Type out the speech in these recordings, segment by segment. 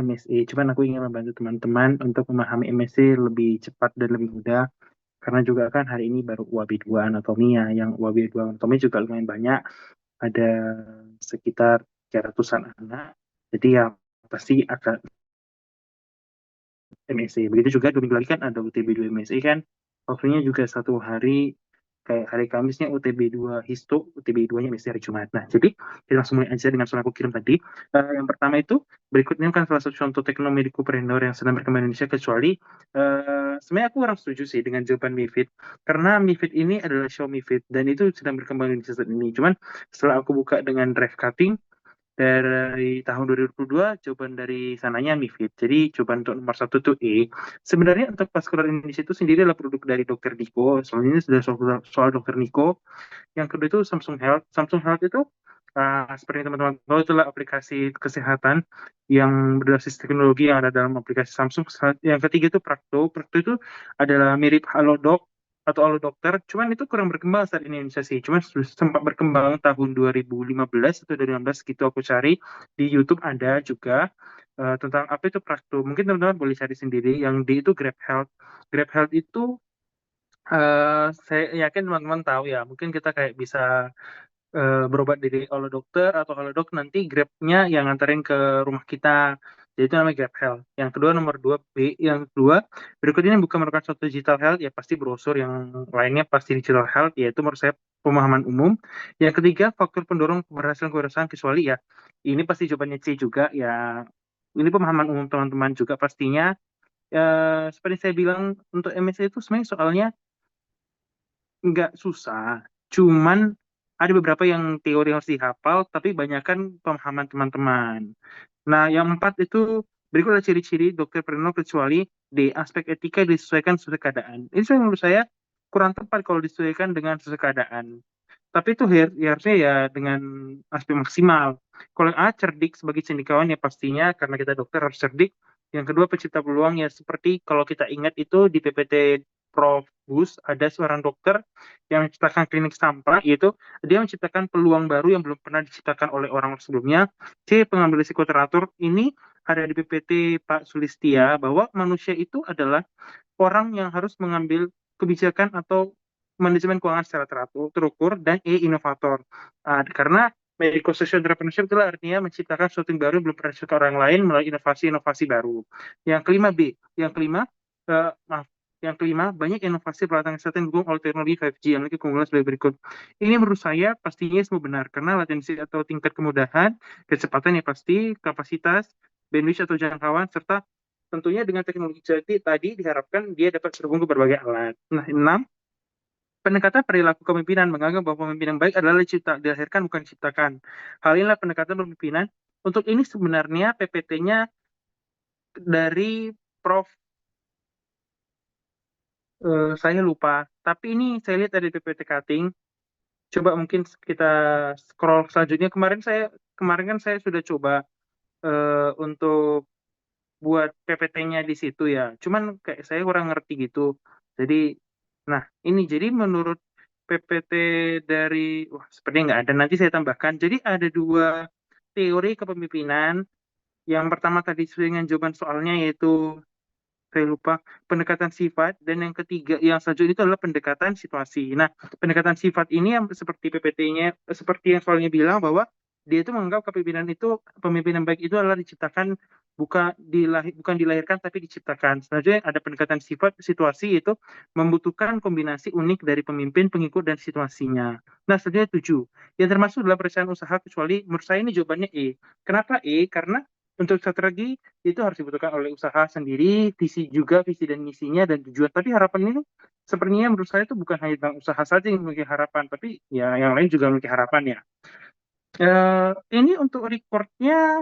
MSc. Cuman aku ingin membantu teman-teman untuk memahami MSc lebih cepat dan lebih mudah. Karena juga kan hari ini baru UAB 2 anatomi ya, yang UAB 2 anatomi juga lumayan banyak. Ada sekitar 300-an anak. Jadi ya pasti akan MSc. Begitu juga 2 minggu lagi kan ada UTB 2 MSc kan. Waktunya juga 1 hari, kayak hari Kamisnya UTB 2 Histo, UTB 2-nya MSc hari Jumat. Nah, jadi kita langsung mulai aja dengan soal aku kirim tadi. Yang pertama itu, berikutnya kan salah satu contoh teknologi medikopreneur yang sedang berkembang di Indonesia, kecuali sebenarnya aku kurang setuju sih dengan jawaban MiFID, karena MiFID ini adalah show MiFID, dan itu sedang berkembang di Indonesia saat ini. Cuman setelah aku buka dengan drive cutting, dari tahun 2022 jawaban dari sananya MiFID. Jadi jawaban untuk nomor satu itu E. Sebenarnya untuk vaskular Indonesia itu sendiri adalah produk dari Dokter Diko. Soalnya ini sudah soal Dokter Niko. Yang kedua itu Samsung Health. Samsung Health itu seperti teman-teman tahu itulah aplikasi kesehatan yang berbasis teknologi yang ada dalam aplikasi Samsung. Yang ketiga itu Prakto. Prakto itu adalah mirip Halodoc atau Halo Dokter, cuman itu kurang berkembang saat ini Indonesia sih. Cuman sempat berkembang tahun 2015 atau 2016 gitu, aku cari di YouTube ada juga tentang apa itu Prakto. Mungkin teman-teman boleh cari sendiri. Yang di itu Grab Health. Grab Health itu saya yakin teman-teman tahu ya. Mungkin kita kayak bisa berobat dari Halo Dokter atau Halodoc, nanti Grab-nya yang nganterin ke rumah kita. Jadi itu namanya Grab Health. Yang kedua nomor 2 B, yang kedua berikutnya bukan merupakan suatu digital health ya, pasti brosur, yang lainnya pasti digital health, yaitu menurut saya pemahaman umum. Yang ketiga faktor pendorong keberhasilan kecuali ya ini pasti jawabannya C juga ya, ini pemahaman umum teman-teman juga pastinya. Seperti saya bilang, untuk MSc itu sebenarnya soalnya nggak susah, cuman ada beberapa yang teori harus dihafal, tapi banyakkan pemahaman teman-teman. Nah, yang empat itu berikut adalah ciri-ciri dokter Preno, kecuali D, aspek etika disesuaikan sesuai keadaan. Ini menurut saya kurang tepat kalau disesuaikan dengan sesuai keadaan. Tapi itu ya harusnya ya dengan aspek maksimal. Kalau yang A, cerdik sebagai cendekiawan ya pastinya karena kita dokter harus cerdik. Yang kedua, pencipta peluang ya seperti kalau kita ingat itu di PPT Prof. Bus ada seorang dokter yang menciptakan klinik sampah, yaitu dia menciptakan peluang baru yang belum pernah diciptakan oleh orang sebelumnya. C, pengambil risiko teratur. Ini ada di PPT Pak Sulistia bahwa manusia itu adalah orang yang harus mengambil kebijakan atau manajemen keuangan secara terukur, dan E, inovator. Karena medical social entrepreneurship itulah artinya menciptakan sesuatu yang baru yang belum pernah diciptakan orang lain melalui inovasi-inovasi baru. Yang kelima B, maaf, yang kelima, banyak inovasi peralatan kesehatan didukung oleh teknologi 5G yang memiliki keunggulan sebagai berikut. Ini menurut saya pastinya semua benar, karena latensi atau tingkat kemudahan, kecepatan yang pasti, kapasitas, bandwidth atau jangkauan, serta tentunya dengan teknologi jadi tadi diharapkan dia dapat terhubung ke berbagai alat. Nah, enam, pendekatan perilaku kepemimpinan menganggap bahwa pemimpin yang baik adalah dilahirkan bukan diciptakan. Hal inilah pendekatan kepemimpinan. Untuk ini sebenarnya PPT-nya dari Prof. Saya lupa. Tapi ini saya lihat dari PPT cutting. Coba mungkin kita scroll selanjutnya. Kemarin kan saya sudah coba untuk buat PPT-nya di situ ya. Cuman kayak saya kurang ngerti gitu. Jadi, nah ini jadi menurut PPT dari, wah sepertinya nggak ada. Nanti saya tambahkan. Jadi ada dua teori kepemimpinan. Yang pertama tadi sesuai dengan jawaban soalnya, yaitu saya lupa, pendekatan sifat, dan yang ketiga yang selanjutnya itu adalah pendekatan situasi. Nah, pendekatan sifat ini yang seperti PPT-nya, seperti yang soalnya bilang bahwa dia itu menganggap kepemimpinan itu, pemimpinan baik itu adalah diciptakan, bukan dilahirkan tapi diciptakan. Selanjutnya ada pendekatan sifat situasi, itu membutuhkan kombinasi unik dari pemimpin, pengikut, dan situasinya. Nah, selanjutnya 7. Yang termasuk dalam perencanaan usaha, kecuali menurut saya ini jawabannya E. Kenapa E? Karena untuk strategi itu harus dibutuhkan oleh usaha sendiri, visi juga, visi dan misinya dan tujuan. Tapi harapan ini sepertinya menurut saya itu bukan hanya tentang usaha saja yang memiliki harapan, tapi ya yang lain juga memiliki harapan ya. Ini untuk recordnya,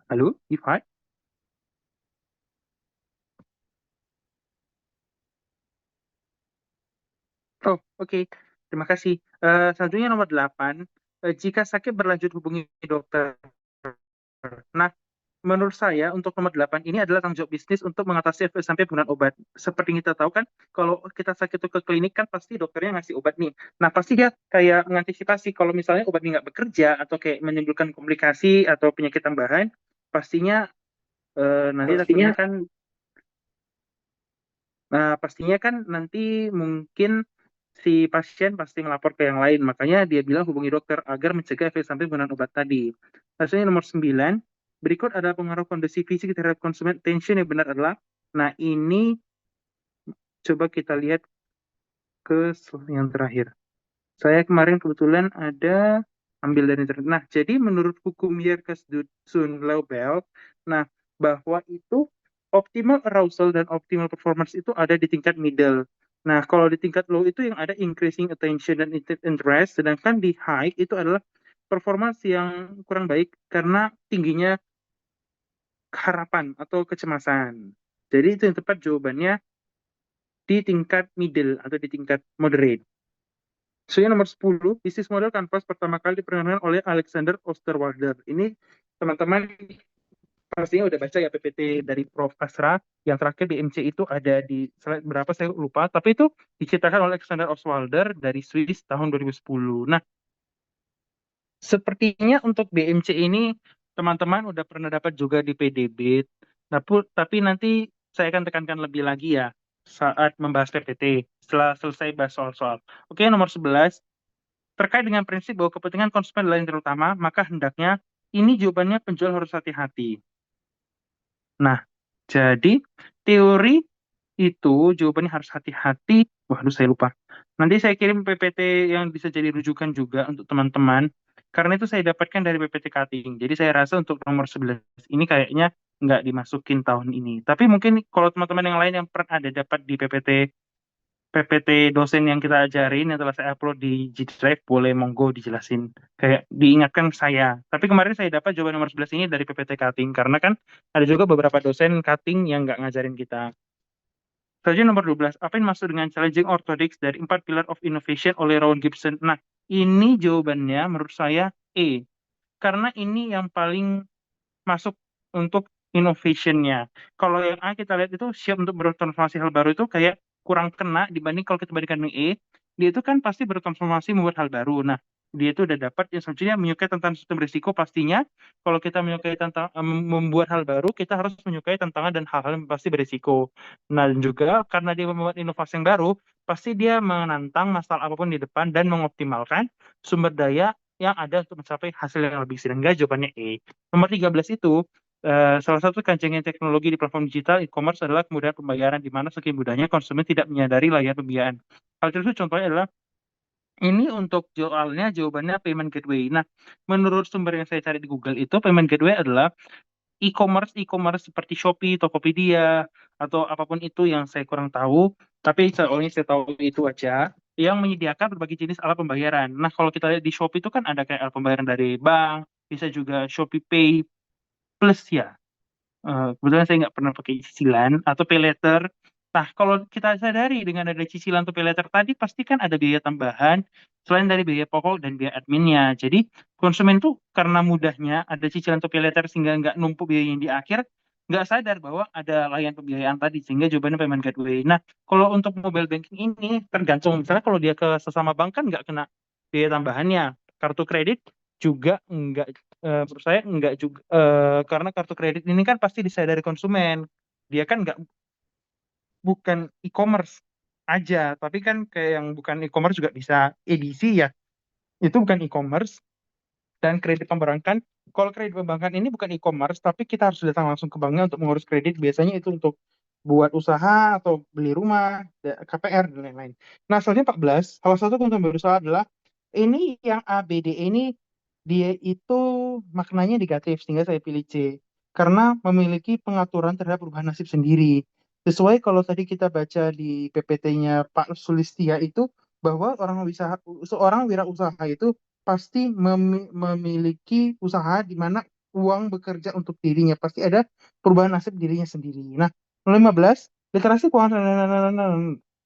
halo, Ifat? Oh, oke. Terima kasih. Selanjutnya nomor 8. Jika sakit berlanjut hubungi dokter. Nah, menurut saya untuk nomor 8 ini adalah tanggung jawab bisnis untuk mengatasi efek samping penggunaan obat. Seperti kita tahu kan, kalau kita sakit itu ke klinik kan pasti dokternya ngasih obat nih. Nah, pasti dia kayak mengantisipasi kalau misalnya obat ini nggak bekerja atau kayak menimbulkan komplikasi atau penyakit tambahan, pastinya nanti takutnya Pastinya kan pastinya kan nanti mungkin si pasien pasti melapor ke yang lain. Makanya dia bilang hubungi dokter agar mencegah efek samping penggunaan obat tadi. Selanjutnya nomor 9, berikut ada pengaruh kondisi fisik terhadap konsumen. Tension yang benar adalah, nah ini coba kita lihat ke slide yang terakhir. Saya kemarin kebetulan ada ambil dari internet. Nah, jadi menurut hukum Yerkes-Dodson-Loebel, nah bahwa itu optimal arousal dan optimal performance itu ada di tingkat middle. Nah, kalau di tingkat low itu yang ada increasing attention dan interest, sedangkan di high itu adalah performance yang kurang baik karena tingginya harapan atau kecemasan. Jadi itu yang tepat jawabannya di tingkat middle atau di tingkat moderate. Soalnya nomor 10, bisnis model kanvas pertama kali diperkenalkan oleh Alexander Osterwalder. Ini teman-teman pastinya udah baca ya PPT dari Prof. Asra. Yang terakhir di MC itu ada di slide berapa saya lupa. Tapi itu diciptakan oleh Alexander Osterwalder dari Swiss tahun 2010. Nah, sepertinya untuk BMC ini teman-teman udah pernah dapat juga di PDB. Tapi nanti saya akan tekankan lebih lagi ya saat membahas PPT setelah selesai bahas soal-soal. Oke, nomor 11. Terkait dengan prinsip bahwa kepentingan konsumen adalah yang terutama, maka hendaknya ini jawabannya penjual harus hati-hati. Nah, jadi teori itu jawabannya harus hati-hati. Waduh, saya lupa. Nanti saya kirim PPT yang bisa jadi rujukan juga untuk teman-teman. Karena itu saya dapatkan dari PPT Cutting. Jadi saya rasa untuk nomor 11 ini kayaknya nggak dimasukin tahun ini. Tapi mungkin kalau teman-teman yang lain yang pernah ada dapat di PPT dosen yang kita ajarin yang telah saya upload di G Drive, boleh monggo dijelasin. Kayak diingatkan saya. Tapi kemarin saya dapat jawaban nomor 11 ini dari PPT Cutting, karena kan ada juga beberapa dosen cutting yang nggak ngajarin kita. Selanjutnya nomor 12, apa yang masuk dengan challenging orthotics dari 4 pillar of innovation oleh Rowan Gibson? Nah, ini jawabannya menurut saya E. Karena ini yang paling masuk untuk innovation-nya. Kalau yang A kita lihat itu siap untuk bertransformasi hal baru itu kayak kurang kena dibanding kalau kita bandingkan dengan E, dia itu kan pasti bertransformasi membuat hal baru. Nah, dia itu udah dapat yang selanjutnya menyukai tentang sistem risiko pastinya. Kalau kita menyukai tentang membuat hal baru, kita harus menyukai tantangan dan hal-hal yang pasti berisiko. Nah, dan juga karena dia membuat inovasi yang baru, pasti dia menantang masalah apapun di depan dan mengoptimalkan sumber daya yang ada untuk mencapai hasil yang lebih, sehingga jawabannya E. Nomor 13 itu, salah satu kajian teknologi di platform digital e-commerce adalah kemudahan pembayaran, di mana saking mudahnya konsumen tidak menyadari layar pembiayaan. Hal tersebut contohnya adalah ini untuk jawabannya payment gateway. Nah, menurut sumber yang saya cari di Google itu payment gateway adalah e-commerce seperti Shopee, Tokopedia, atau apapun itu yang saya kurang tahu. Tapi soalnya saya tahu itu aja yang menyediakan berbagai jenis alat pembayaran. Nah, kalau kita lihat di Shopee itu kan ada kayak alat pembayaran dari bank, bisa juga Shopee Pay Plus ya. Kebetulan saya nggak pernah pakai cicilan atau pay letter. Nah, kalau kita sadari dengan ada cicilan atau pay letter tadi, pasti kan ada biaya tambahan selain dari biaya pokok dan biaya adminnya. Jadi, konsumen tuh karena mudahnya ada cicilan atau pay letter sehingga nggak numpuk biayanya di akhir, nggak sadar bahwa ada layanan pembiayaan tadi, sehingga jawabannya payment gateway. Nah, kalau untuk mobile banking ini tergantung. Misalnya kalau dia ke sesama bank kan nggak kena biaya tambahannya. Kartu kredit juga nggak, menurut saya nggak juga, karena kartu kredit ini kan pasti disadari konsumen. Dia kan nggak, bukan e-commerce aja, tapi kan kayak yang bukan e-commerce juga bisa edisi ya. Itu bukan e-commerce. Dan kredit pembayaran, kalau kredit perbankan ini bukan e-commerce, tapi kita harus datang langsung ke banknya untuk mengurus kredit. Biasanya itu untuk buat usaha atau beli rumah, KPR, dan lain-lain. Nah, selanjutnya 14, salah satu keuntungan berusaha adalah ini yang ABD ini, dia itu maknanya negatif, sehingga saya pilih C. Karena memiliki pengaturan terhadap perubahan nasib sendiri. Sesuai kalau tadi kita baca di PPT-nya Pak Sulistia itu, bahwa seorang wirausaha itu pasti memiliki usaha di mana uang bekerja untuk dirinya. Pasti ada perubahan nasib dirinya sendiri. Nah, 15, literasi keuangan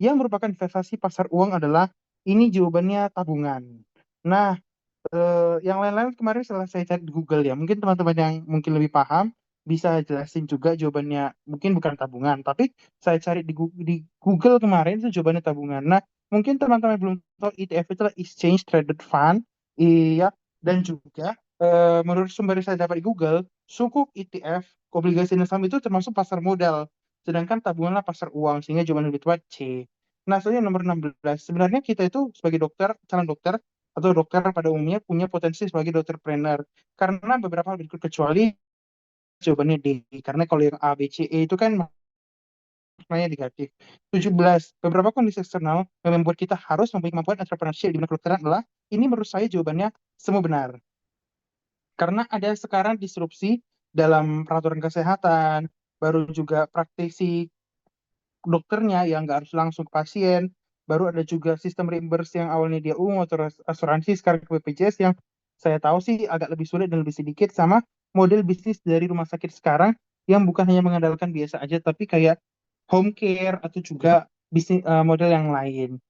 yang merupakan investasi pasar uang adalah, ini jawabannya tabungan. Nah, yang lain-lain kemarin setelah saya cari di Google ya, mungkin teman-teman yang mungkin lebih paham, bisa jelasin juga jawabannya. Mungkin bukan tabungan, tapi saya cari di Google kemarin itu jawabannya tabungan. Nah, mungkin teman-teman belum tahu ETF itu adalah Exchange Traded Fund. Iya, dan juga menurut sumber yang saya dapat di Google, sukuk ETF, obligasi dan saham itu termasuk pasar modal. Sedangkan tabunganlah pasar uang, sehingga jawaban lebih tepat C. Nah, soalnya nomor 16. Sebenarnya kita itu sebagai dokter, calon dokter, atau dokter pada umumnya punya potensi sebagai dokter trainer. Karena beberapa hal berikut kecuali jawabannya D. Karena kalau yang A, B, C, E itu kan maknanya negatif. 17. Beberapa kondisi eksternal yang membuat kita harus memiliki kemampuan entrepreneurship di bidang kedokteran adalah, ini menurut saya jawabannya semua benar. Karena ada sekarang disrupsi dalam peraturan kesehatan, baru juga praktisi dokternya yang nggak harus langsung ke pasien, baru ada juga sistem reimburse yang awalnya dia ungu atau asuransi sekarang ke BPJS yang saya tahu sih agak lebih sulit dan lebih sedikit, sama model bisnis dari rumah sakit sekarang yang bukan hanya mengandalkan biasa aja tapi kayak home care atau juga bisnis model yang lain.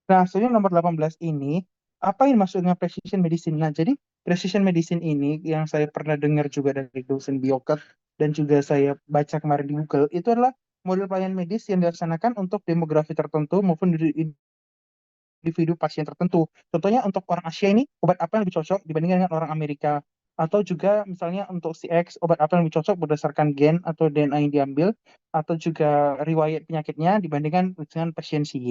Nah, soalnya nomor 18 ini, apa yang maksud dengan precision medicine? Nah, jadi precision medicine ini yang saya pernah dengar juga dari dosen bioket dan juga saya baca kemarin di Google, itu adalah model pelayanan medis yang dilaksanakan untuk demografi tertentu maupun individu pasien tertentu. Contohnya untuk orang Asia ini, obat apa yang lebih cocok dibandingkan dengan orang Amerika. Atau juga misalnya untuk si X, obat apa yang lebih cocok berdasarkan gen atau DNA yang diambil, atau juga riwayat penyakitnya dibandingkan dengan pasien si Y.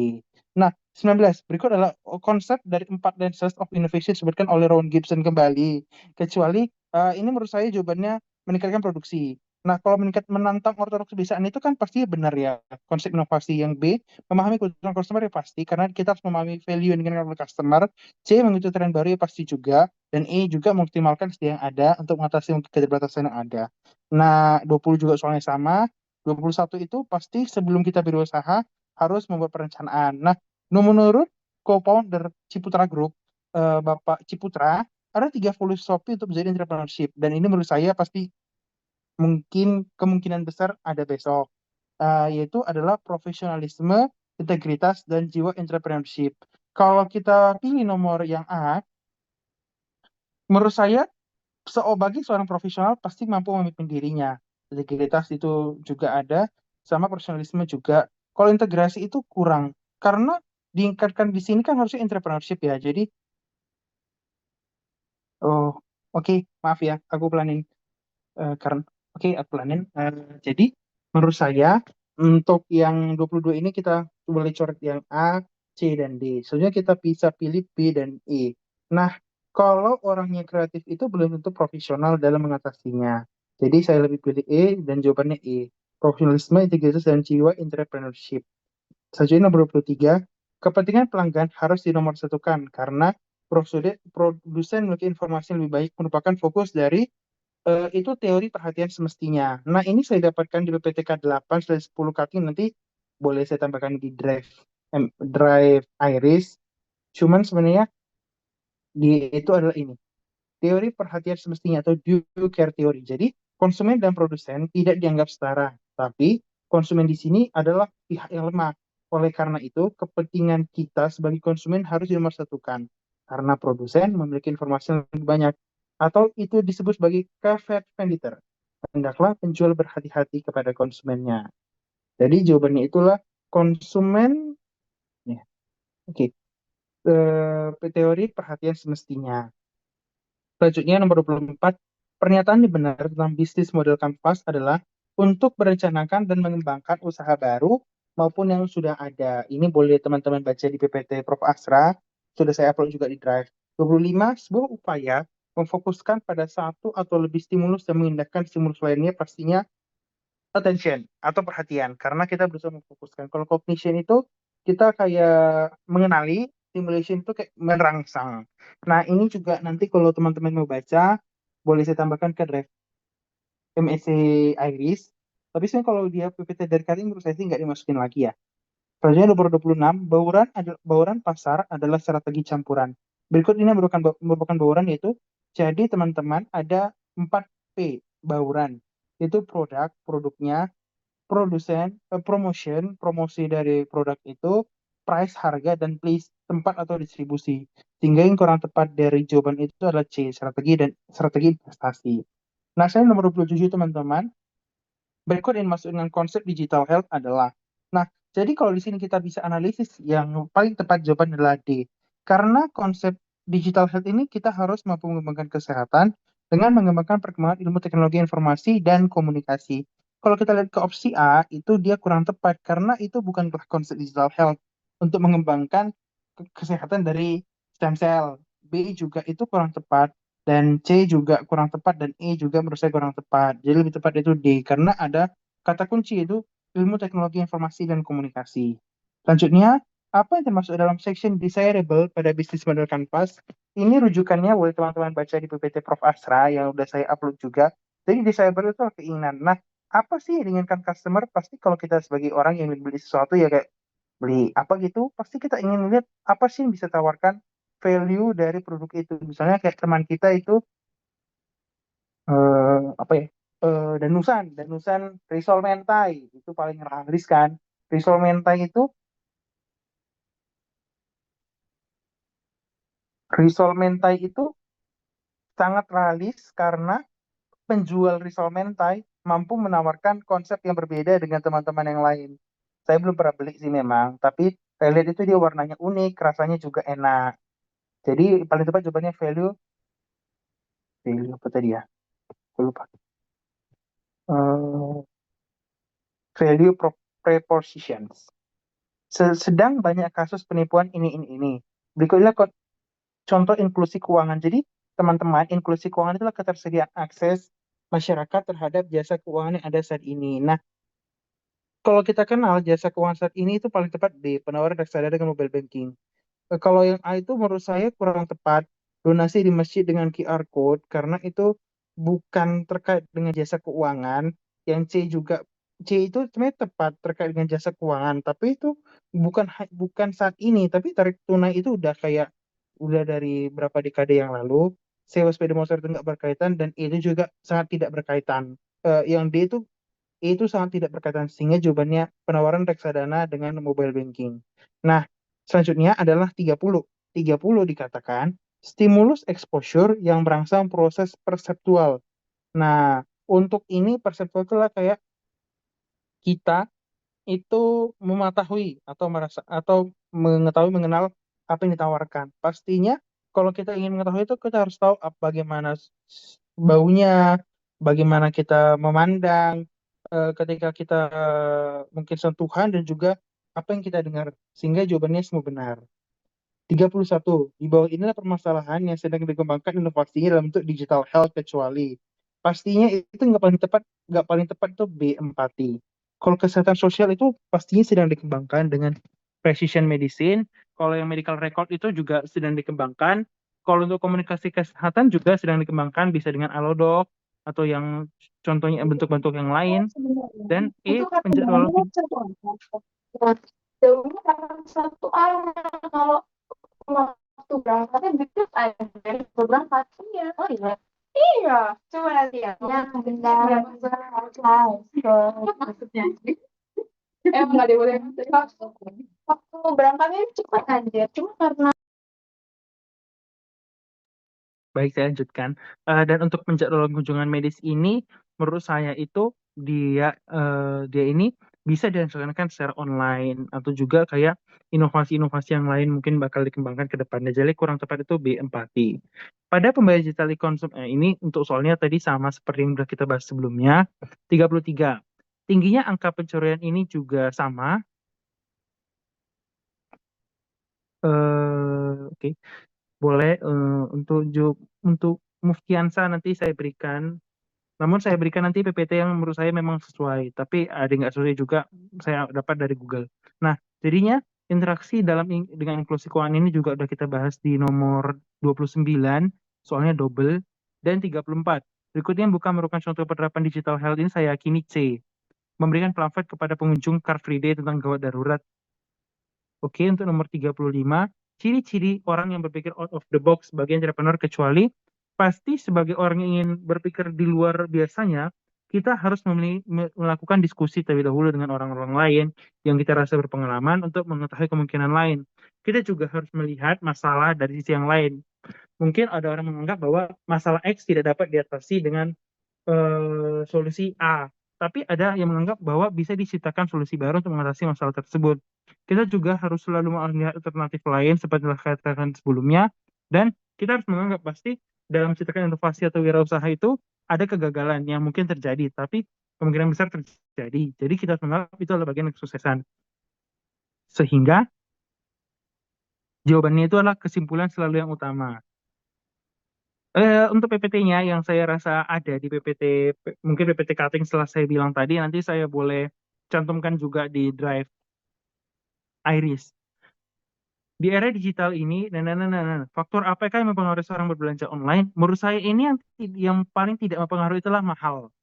Nah, 19. Berikut adalah konsep dari 4 lenses of innovation disebutkan oleh Rowan Gibson kembali. Kecuali ini menurut saya jawabannya meningkatkan produksi. Nah, kalau menantang ortodoks kebiasaan itu kan pasti benar ya. Konsep inovasi yang B, memahami kebutuhan customer ya pasti, karena kita harus memahami value yang diinginkan oleh customer. C, mengikuti tren baru ya pasti juga. Dan E, juga mengoptimalkan sedia yang ada untuk mengatasi keterbatasan yang ada. Nah, 20 juga soalnya sama. 21 itu pasti sebelum kita berusaha harus membuat perencanaan. Nah, menurut co-founder Ciputra Group, Bapak Ciputra, ada 3 filosofi untuk menjadi entrepreneurship. Dan ini menurut saya pasti mungkin kemungkinan besar ada besok, yaitu adalah profesionalisme, integritas, dan jiwa entrepreneurship. Kalau kita pilih nomor yang A, menurut saya bagi seorang profesional pasti mampu memimpin dirinya. Integritas itu juga ada, sama profesionalisme juga. Kalau integrasi itu kurang, karena diingkatkan di sini kan harusnya entrepreneurship ya. Jadi, oh oke, maaf ya, aku pelanin. Karena oke aku pelanin. Jadi menurut saya untuk yang 22 ini kita boleh coret yang A, C, dan D. Soalnya kita bisa pilih B dan E. Nah, kalau orangnya kreatif itu belum tentu profesional dalam mengatasinya. Jadi saya lebih pilih E dan jawabannya E. Profesionalisme, integritas, dan jiwa entrepreneurship. Selanjutnya nomor 23, kepentingan pelanggan harus dinomorsatukan karena produsen memiliki informasi yang lebih baik merupakan fokus dari itu teori perhatian semestinya. Nah, ini saya dapatkan di PPTK 8/10 kaki, nanti boleh saya tambahkan di drive Iris. Cuman sebenarnya itu adalah ini. Teori perhatian semestinya atau due care theory. Jadi, konsumen dan produsen tidak dianggap setara, tapi konsumen di sini adalah pihak yang lemah. Oleh karena itu, kepentingan kita sebagai konsumen harus dinomorsatukan karena produsen memiliki informasi yang lebih banyak, atau itu disebut sebagai caveat emptor. Hendaklah penjual berhati-hati kepada konsumennya. Jadi jawabannya itulah konsumen. Ya, oke. Teori perhatian semestinya. Selanjutnya nomor 24, pernyataan yang benar tentang bisnis model kanvas adalah untuk merencanakan dan mengembangkan usaha baru maupun yang sudah ada. Ini boleh teman-teman baca di PPT Prof. Asra, sudah saya upload juga di Drive. 25, sebuah upaya memfokuskan pada satu atau lebih stimulus dan mengindahkan stimulus lainnya pastinya attention atau perhatian, karena kita berusaha memfokuskan. Kalau cognition itu kita kayak mengenali, stimulation itu kayak merangsang. Nah, ini juga nanti kalau teman-teman mau baca, boleh saya tambahkan ke drive MSc Iris. Tapi sebenarnya kalau dia PPT dari kali menurut saya sih nggak dimasukin lagi ya. Selanjutnya nomor 26, bauran pasar adalah strategi campuran. Berikut ini merupakan bauran, yaitu jadi teman-teman ada 4 P bauran. Itu produknya, produsen, promotion, promosi dari produk itu, price, harga, dan place, tempat atau distribusi. Sehingga yang kurang tepat dari jawaban itu adalah C, strategi investasi. Nah, saya nomor 27 teman-teman. Berikut yang masuk dengan konsep digital health adalah. Nah, jadi kalau di sini kita bisa analisis yang paling tepat jawaban adalah D. Karena konsep digital health ini kita harus mampu mengembangkan kesehatan dengan mengembangkan perkembangan ilmu teknologi informasi dan komunikasi. Kalau kita lihat ke opsi A, itu dia kurang tepat karena itu bukanlah konsep digital health untuk mengembangkan kesehatan dari stem cell. B juga itu kurang tepat dan C juga kurang tepat dan E juga menurut saya kurang tepat. Jadi lebih tepat itu D karena ada kata kunci itu ilmu teknologi informasi dan komunikasi. Selanjutnya, apa yang termasuk dalam section desirable pada bisnis model Canvas? Ini rujukannya boleh teman-teman baca di PPT Prof. Asra yang udah saya upload juga. Jadi desirable itu adalah keinginan. Nah, apa sih yang diinginkan customer? Pasti kalau kita sebagai orang yang ingin beli sesuatu ya kayak beli apa gitu, pasti kita ingin lihat apa sih yang bisa tawarkan value dari produk itu. Misalnya kayak teman kita itu apa ya? Danusan risol mentai itu paling laris kan. Risol mentai itu risol mentai itu sangat realis karena penjual risol mentai mampu menawarkan konsep yang berbeda dengan teman-teman yang lain. Saya belum pernah beli sih memang, tapi saya lihat itu dia warnanya unik, rasanya juga enak. Jadi paling tepat jawabannya value, value apa tadi ya? Saya lupa. Eh, value propositions. Sedang banyak kasus penipuan ini. Berikutnya contoh inklusi keuangan. Jadi, teman-teman, inklusi keuangan itulah ketersediaan akses masyarakat terhadap jasa keuangan yang ada saat ini. Nah, kalau kita kenal jasa keuangan saat ini itu paling tepat di penawaran reksadana dengan mobile banking. Kalau yang A itu menurut saya kurang tepat, donasi di masjid dengan QR code, karena itu bukan terkait dengan jasa keuangan. Yang C itu sebenarnya tepat terkait dengan jasa keuangan, tapi itu bukan saat ini, tapi tarik tunai itu udah kayak udah dari berapa dekade yang lalu. Sewa sepeda motor itu nggak berkaitan dan itu juga sangat tidak berkaitan. Yang D itu sangat tidak berkaitan sehingga jawabannya penawaran reksadana dengan mobile banking. Nah, selanjutnya adalah 30. 30 dikatakan stimulus exposure yang merangsang proses perseptual. Nah, untuk ini perseptual itu lah kayak kita itu mematahui atau merasa atau mengetahui mengenal apa yang ditawarkan. Pastinya kalau kita ingin mengetahui itu kita harus tahu bagaimana baunya, bagaimana kita memandang ketika kita mungkin sentuhan dan juga apa yang kita dengar sehingga jawabannya semua benar. 31. Di bawah inilah permasalahan yang sedang dikembangkan inovasinya dalam bentuk digital health kecuali. Pastinya itu nggak paling tepat itu B, empati. Kalau kesehatan sosial itu pastinya sedang dikembangkan dengan precision medicine. Kalau yang medical record itu juga sedang dikembangkan. Kalau untuk komunikasi kesehatan juga sedang dikembangkan, bisa dengan Alodoc atau yang contohnya bentuk-bentuk yang lain. Dan Itu E, kan penjadwalan undangannya kan satu arah. Nah, jauhnya kan satu arah. Kalau waktu berangkatnya deket aja dari berangkat. Iya. Oh iya. Iya. Coba nanti ya. Ya, bentar. Maksudnya. Nggak ada boleh. Waktu berangkatnya cepat aja. Cuma karena baik, saya lanjutkan. Dan untuk penjadwalan kunjungan medis ini, menurut saya itu dia ini bisa dilaksanakan secara online atau juga kayak inovasi-inovasi yang lain mungkin bakal dikembangkan ke depannya. Jadi kurang tepat itu B, empati. Pada pembayaran digital e-konsum ini untuk soalnya tadi sama seperti yang sudah kita bahas sebelumnya, 33. Tingginya angka pencurian ini juga sama. Oke. Boleh untuk Muftiansa nanti saya berikan. Namun saya berikan nanti PPT yang menurut saya memang sesuai, tapi ada yang nggak sesuai juga saya dapat dari Google. Nah, jadinya interaksi dengan inklusi keuangan ini juga udah kita bahas di nomor 29, soalnya double, dan 34. Berikutnya bukan merupakan contoh penerapan digital health ini saya yakini C. Memberikan pamflet kepada pengunjung Car Free Day tentang gawat darurat. Oke, untuk nomor 35, ciri-ciri orang yang berpikir out of the box bagian entrepreneur kecuali pasti sebagai orang yang ingin berpikir di luar biasanya, kita harus melakukan diskusi terlebih dahulu dengan orang-orang lain yang kita rasa berpengalaman untuk mengetahui kemungkinan lain. Kita juga harus melihat masalah dari sisi yang lain. Mungkin ada orang menganggap bahwa masalah X tidak dapat diatasi dengan solusi A. Tapi ada yang menganggap bahwa bisa diciptakan solusi baru untuk mengatasi masalah tersebut. Kita juga harus selalu melihat alternatif lain seperti yang katakan sebelumnya, dan kita harus menganggap pasti dalam menciptakan inovasi atau wirausaha itu ada kegagalan yang mungkin terjadi, tapi kemungkinan besar terjadi. Jadi kita harus menganggap itu adalah bagian dari kesuksesan. Sehingga jawabannya itu adalah kesimpulan selalu yang utama. Untuk PPT-nya yang saya rasa ada di PPT, mungkin PPT cutting setelah saya bilang tadi, nanti saya boleh cantumkan juga di drive Iris. Di era digital ini, faktor apakah yang mempengaruhi seorang berbelanja online? Menurut saya ini yang paling tidak mempengaruhi itulah mahal.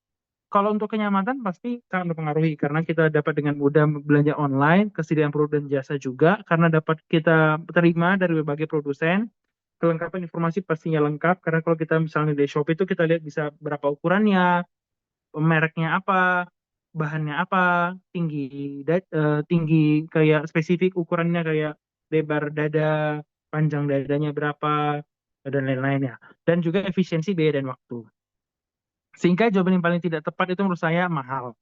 Kalau untuk kenyamanan pasti sangat mempengaruhi karena kita dapat dengan mudah belanja online, kesediaan produk dan jasa juga karena dapat kita terima dari berbagai produsen. Kelengkapan informasi pastinya lengkap karena kalau kita misalnya di Shopee itu kita lihat bisa berapa ukurannya, mereknya apa, bahannya apa, tinggi kayak spesifik ukurannya kayak lebar dada, panjang dadanya berapa, dan lain-lainnya. Dan juga efisiensi biaya dan waktu. Sehingga jawaban yang paling tidak tepat itu menurut saya mahal.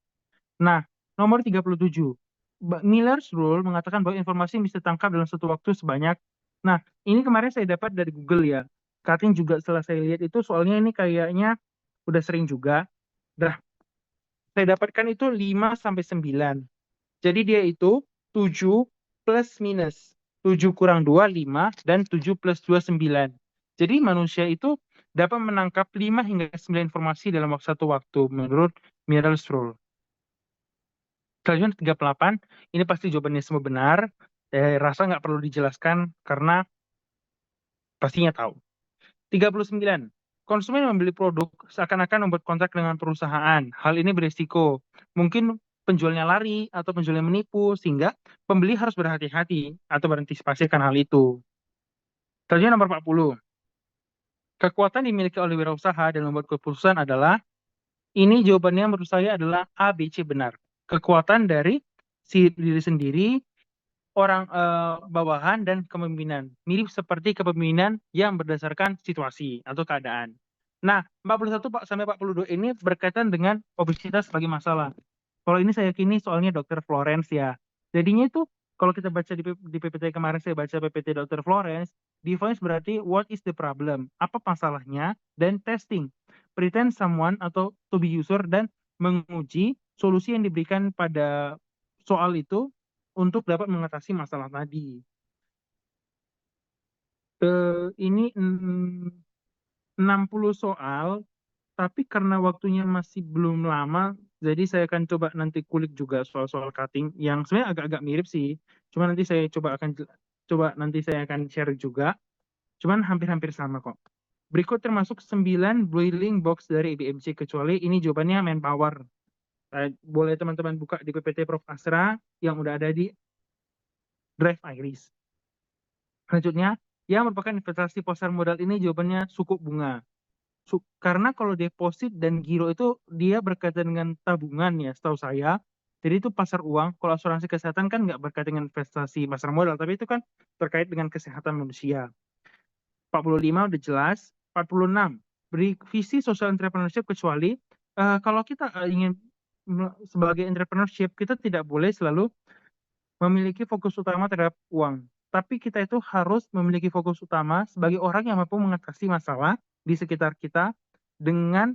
Nah, nomor 37. Miller's Rule mengatakan bahwa informasi bisa ditangkap dalam satu waktu sebanyak. Nah, ini kemarin saya dapat dari Google ya. Cutting juga setelah saya lihat itu soalnya ini kayaknya udah sering juga. Dah, saya dapatkan itu 5 sampai 9. Jadi dia itu 7 plus minus. 7 kurang 2, 5. Dan 7 plus 2, 9. Jadi manusia itu dapat menangkap 5 hingga 9 informasi dalam satu waktu menurut Miller's Rule. Selanjutnya 38, ini pasti jawabannya semua benar. Rasa nggak perlu dijelaskan karena pastinya tahu. 39, konsumen membeli produk seakan-akan membuat kontrak dengan perusahaan. Hal ini berisiko. Mungkin penjualnya lari atau penjualnya menipu, sehingga pembeli harus berhati-hati atau berantisipasi akan hal itu. Selanjutnya nomor 40, kekuatan dimiliki oleh wirausaha dan membuat keputusan adalah, ini jawabannya menurut saya adalah A, B, C benar. Kekuatan dari si diri sendiri, orang bawahan dan kepemimpinan. Mirip seperti kepemimpinan yang berdasarkan situasi atau keadaan. Nah, 41 Pak sampai 42 ini berkaitan dengan obesitas sebagai masalah. Kalau ini saya yakini soalnya Dr. Florence ya. Jadinya itu kalau kita baca di PPT kemarin saya baca PPT Dr. Florence, defines berarti what is the problem, apa masalahnya, dan testing, pretend someone atau to be user dan menguji solusi yang diberikan pada soal itu untuk dapat mengatasi masalah tadi. Ini 60 soal, tapi karena waktunya masih belum lama, jadi saya akan coba nanti kulik juga soal-soal cutting yang sebenarnya agak-agak mirip sih. Cuma nanti saya coba akan share juga. Cuman hampir-hampir sama kok. Berikut termasuk 9 boiling box dari IBMC, kecuali ini jawabannya manpower. Boleh teman-teman buka di PPT Prof. Asra yang udah ada di Drive Iris. Selanjutnya, yang merupakan investasi pasar modal ini jawabannya suku bunga. Karena kalau deposit dan giro itu dia berkaitan dengan tabungan ya, setahu saya. Jadi itu pasar uang. Kalau asuransi kesehatan kan nggak berkaitan dengan investasi pasar modal, tapi itu kan terkait dengan kesehatan manusia. 45 udah jelas. 46, beri visi social entrepreneurship kecuali kalau kita ingin sebagai entrepreneurship, kita tidak boleh selalu memiliki fokus utama terhadap uang. Tapi kita itu harus memiliki fokus utama sebagai orang yang mampu mengatasi masalah di sekitar kita dengan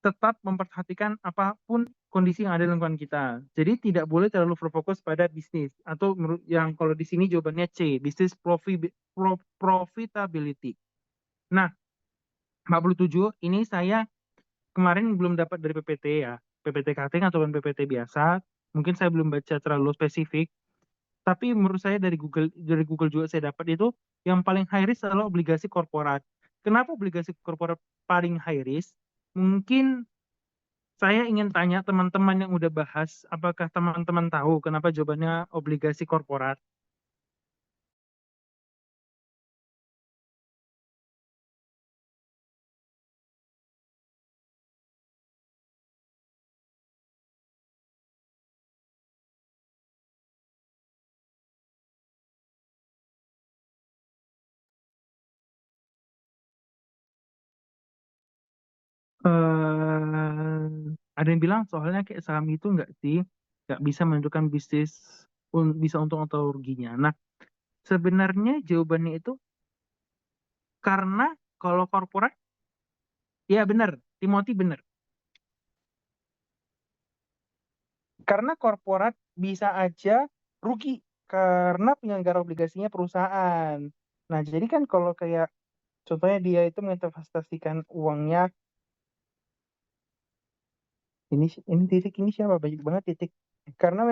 tetap memperhatikan apapun kondisi yang ada di lingkungan kita. Jadi tidak boleh terlalu berfokus pada bisnis atau yang kalau di sini jawabannya C, business profitability. Nah, 47 ini saya kemarin belum dapat dari PPT ya, PPT cutting ataupun PPT biasa. Mungkin saya belum baca terlalu spesifik. Tapi menurut saya dari Google juga saya dapat itu yang paling high risk adalah obligasi korporat. Kenapa obligasi korporat paling high risk? Mungkin saya ingin tanya teman-teman yang udah bahas, apakah teman-teman tahu kenapa jawabannya obligasi korporat? Ada yang bilang soalnya kayak saham itu nggak bisa menentukan bisnis bisa untung atau ruginya. Nah, sebenarnya jawabannya itu karena kalau korporat, ya benar, Timothy benar. Karena korporat bisa aja rugi karena penyelenggara obligasinya perusahaan. Nah, jadi kan kalau kayak contohnya dia itu menginvestasikan uangnya, ini titik ini siapa banyak banget titik. Karena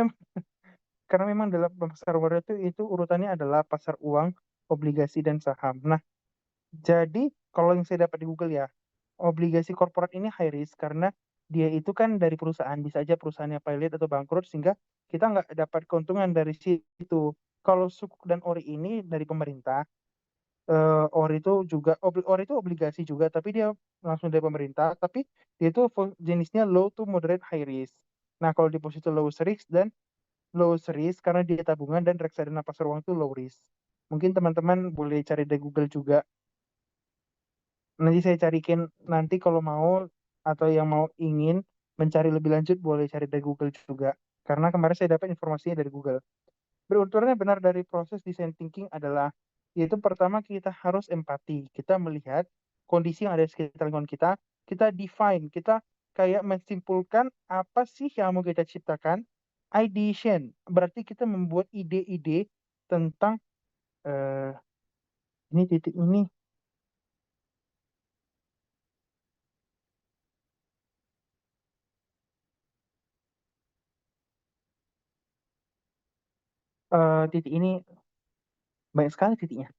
memang dalam pasar modal itu urutannya adalah pasar uang, obligasi dan saham. Nah, jadi kalau yang saya dapat di Google ya, obligasi korporat ini high risk karena dia itu kan dari perusahaan, bisa aja perusahaannya pilot atau bangkrut sehingga kita nggak dapat keuntungan dari situ. Kalau sukuk dan ori ini dari pemerintah, ori itu juga ori itu obligasi juga, tapi dia langsung dari pemerintah, tapi dia itu jenisnya low to moderate high risk. Nah, kalau deposito low risk dan low risk karena dia tabungan dan reksadana pasar uang itu low risk. Mungkin teman-teman boleh cari di Google juga. Nanti saya carikin nanti kalau mau atau yang mau ingin mencari lebih lanjut boleh cari dari Google juga. Karena kemarin saya dapat informasinya dari Google. Beruntunnya benar dari proses design thinking adalah yaitu pertama kita harus empati. Kita melihat kondisi yang ada di sekitar lingkungan kita, kita define, kita kayak menyimpulkan apa sih yang mau kita ciptakan. Ideation, berarti kita membuat ide-ide tentang eh ini titik ini titik ini banyak sekali titiknya.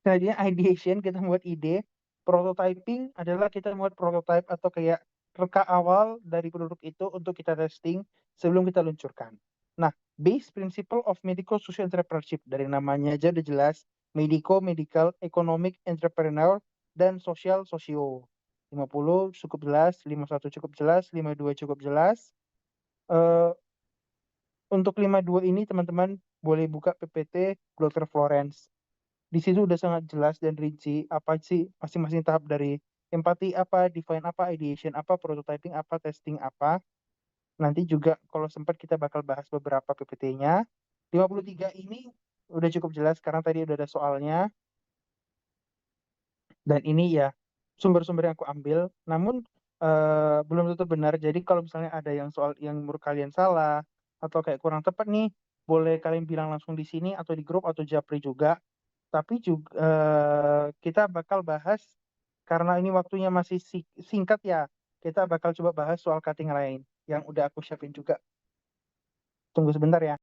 Selanjutnya ideation, kita membuat ide. Prototyping adalah kita membuat prototype atau kayak reka awal dari produk itu untuk kita testing sebelum kita luncurkan. Nah, base principle of medical social entrepreneurship, dari namanya aja udah jelas, medical, economic, entrepreneur, dan social, socio. 50 cukup jelas, 51 cukup jelas, 52 cukup jelas. Untuk 52 ini teman-teman boleh buka PPT Dr. Florence. Di situ udah sangat jelas dan rinci apa sih masing-masing tahap dari empati apa, define apa, ideation apa, prototyping apa, testing apa. Nanti juga kalau sempat kita bakal bahas beberapa PPT-nya. 53 ini udah cukup jelas karena tadi udah ada soalnya. Dan ini ya sumber-sumber yang aku ambil. Namun belum tentu benar. Jadi kalau misalnya ada yang soal yang menurut kalian salah atau kayak kurang tepat nih, boleh kalian bilang langsung di sini atau di grup atau japri juga. Tapi juga kita bakal bahas karena ini waktunya masih singkat ya. Kita bakal coba bahas soal cutting lain yang udah aku siapin juga. Tunggu sebentar ya.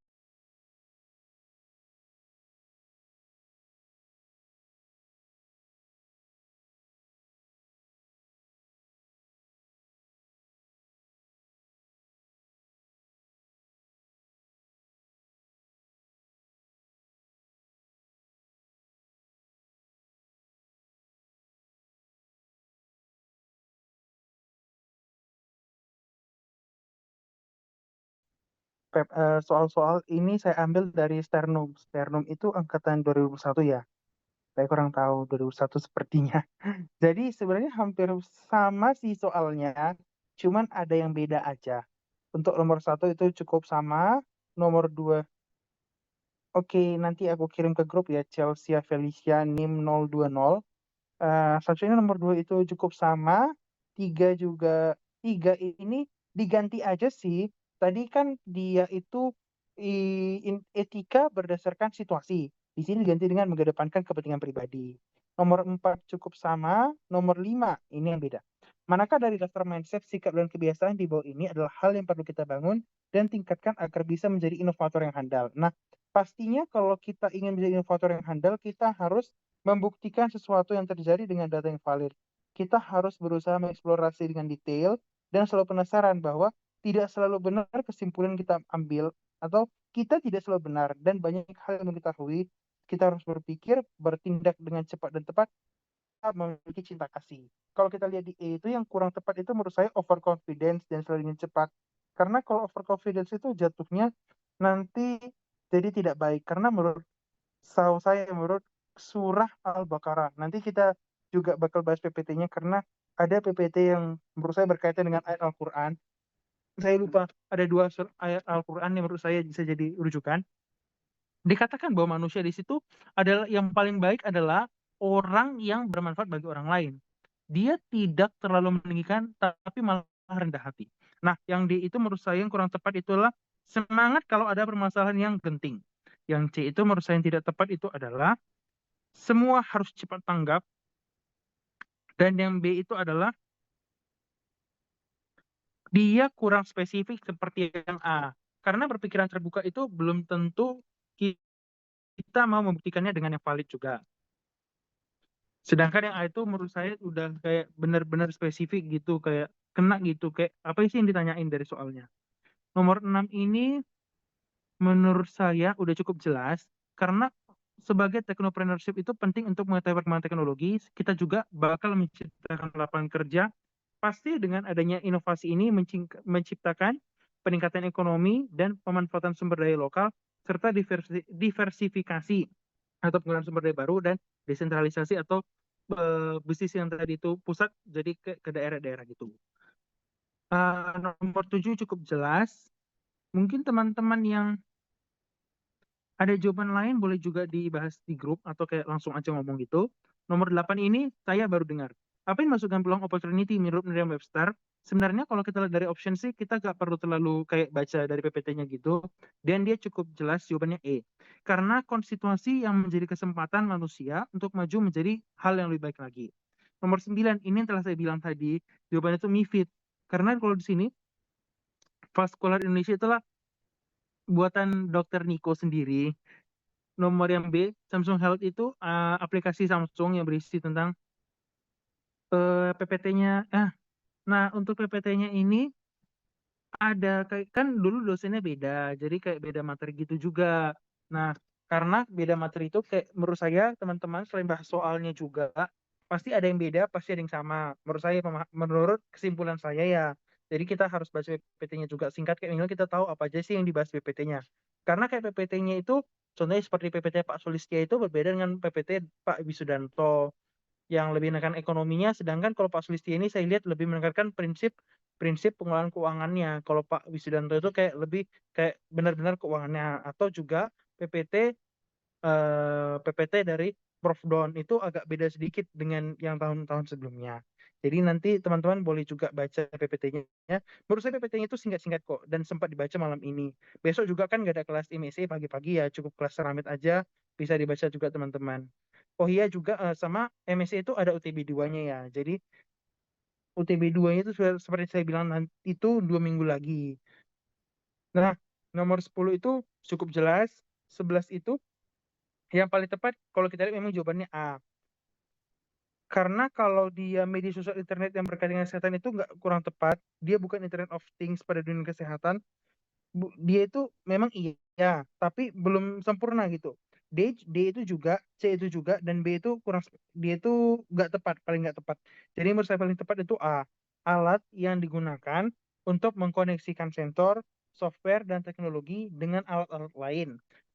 Soal-soal ini saya ambil dari Sternum. Sternum itu angkatan 2001 ya. Saya kurang tahu 2001 sepertinya. Jadi sebenarnya hampir sama sih soalnya, cuman ada yang beda aja. Untuk nomor satu itu cukup sama, nomor dua, oke nanti aku kirim ke grup ya, Chelsea Felicia NIM 020. Selanjutnya nomor dua itu cukup sama, tiga juga, tiga ini diganti aja sih. Tadi kan dia itu etika berdasarkan situasi. Di sini diganti dengan mengedepankan kepentingan pribadi. Nomor empat cukup sama, nomor lima ini yang beda. Manakah dari daftar mindset, sikap, dan kebiasaan di bawah ini adalah hal yang perlu kita bangun dan tingkatkan agar bisa menjadi inovator yang handal. Nah, pastinya kalau kita ingin menjadi inovator yang handal, kita harus membuktikan sesuatu yang terjadi dengan data yang valid. Kita harus berusaha mengeksplorasi dengan detail dan selalu penasaran bahwa tidak selalu benar kesimpulan kita ambil atau kita tidak selalu benar dan banyak hal yang mengetahui. Kita harus berpikir, bertindak dengan cepat dan tepat, memiliki cinta kasih. Kalau kita lihat di E itu yang kurang tepat itu menurut saya overconfidence dan selalu ingin cepat. Karena kalau overconfidence itu jatuhnya nanti jadi tidak baik. Karena menurut saya menurut surah Al-Baqarah. Nanti kita juga bakal bahas PPT-nya karena ada PPT yang menurut saya berkaitan dengan ayat Al-Quran. saya lupa, ada 2 ayat Al-Qur'an yang menurut saya bisa jadi rujukan. Dikatakan bahwa manusia di situ adalah yang paling baik adalah orang yang bermanfaat bagi orang lain. Dia tidak terlalu meninggikan tapi malah rendah hati. Nah, yang D itu menurut saya yang kurang tepat itulah semangat kalau ada permasalahan yang genting. Yang C itu menurut saya yang tidak tepat itu adalah semua harus cepat tanggap, dan yang B itu adalah dia kurang spesifik seperti yang A. Karena berpikiran terbuka itu belum tentu kita mau membuktikannya dengan yang valid juga. Sedangkan yang A itu menurut saya udah kayak benar-benar spesifik gitu, kayak kena gitu, kayak apa sih yang ditanyain dari soalnya. Nomor 6 ini menurut saya udah cukup jelas, karena sebagai technopreneurship itu penting untuk mengetahui perkembangan teknologi, kita juga bakal menciptakan lapangan kerja. Pasti dengan adanya inovasi ini menciptakan peningkatan ekonomi dan pemanfaatan sumber daya lokal, serta diversifikasi atau penggunaan sumber daya baru, dan desentralisasi atau bisnis yang tadi itu pusat jadi ke daerah-daerah gitu. Nomor 7 cukup jelas. Mungkin teman-teman yang ada jawaban lain boleh juga dibahas di grup atau kayak langsung aja ngomong gitu. Nomor 8 ini saya baru dengar. Apa yang masukkan peluang opportunity menurut Merriam-Webster? Sebenarnya kalau kita lihat dari option sih, kita nggak perlu terlalu kayak baca dari PPT-nya gitu. Dan dia cukup jelas jawabannya E. Karena konstitusi yang menjadi kesempatan manusia untuk maju menjadi hal yang lebih baik lagi. Nomor 9, ini yang telah saya bilang tadi, jawabannya itu MiFID. Karena kalau di sini, Vaskular Indonesia itulah buatan Dr. Niko sendiri. Nomor yang B, Samsung Health itu aplikasi Samsung yang berisi tentang PPT-nya. Nah, untuk PPT-nya ini ada kayak kan dulu dosennya beda, jadi kayak beda materi gitu juga. Nah, karena beda materi itu kayak menurut saya teman-teman selain bahas soalnya juga pasti ada yang beda, pasti ada yang sama. Menurut saya, menurut kesimpulan saya ya. Jadi kita harus baca PPT-nya juga singkat, kayak minimal kita tahu apa aja sih yang dibahas PPT-nya. Karena kayak PPT-nya itu contohnya seperti PPT Pak Sulistya itu berbeda dengan PPT Pak Wisudanto yang lebih menekan ekonominya, sedangkan kalau Pak Sulistya ini saya lihat lebih menekankan prinsip pengelolaan keuangannya. Kalau Pak Wisudanto itu kayak lebih kayak benar-benar keuangannya, atau juga PPT dari Prof Don itu agak beda sedikit dengan yang tahun-tahun sebelumnya. Jadi nanti teman-teman boleh juga baca PPT-nya. Menurut saya PPT-nya itu singkat-singkat kok, dan sempat dibaca malam ini. Besok juga kan nggak ada kelas MSc pagi-pagi ya, cukup kelas Seramit aja, bisa dibaca juga teman-teman. Oh iya juga sama MSc itu ada UTB 2-nya ya. Jadi UTB 2-nya itu seperti saya bilang itu 2 minggu lagi. Nah, nomor 10 itu cukup jelas, 11 itu yang paling tepat kalau kita lihat memang jawabannya A. Karena kalau dia media sosial internet yang berkaitan dengan kesehatan itu nggak kurang tepat, dia bukan Internet of Things pada dunia kesehatan. Dia itu memang iya, tapi belum sempurna gitu. D itu juga, C itu juga, dan B itu kurang, dia itu nggak tepat, paling nggak tepat. Jadi menurut saya paling tepat itu A, alat yang digunakan untuk mengkoneksikan sensor, software, dan teknologi dengan alat-alat lain,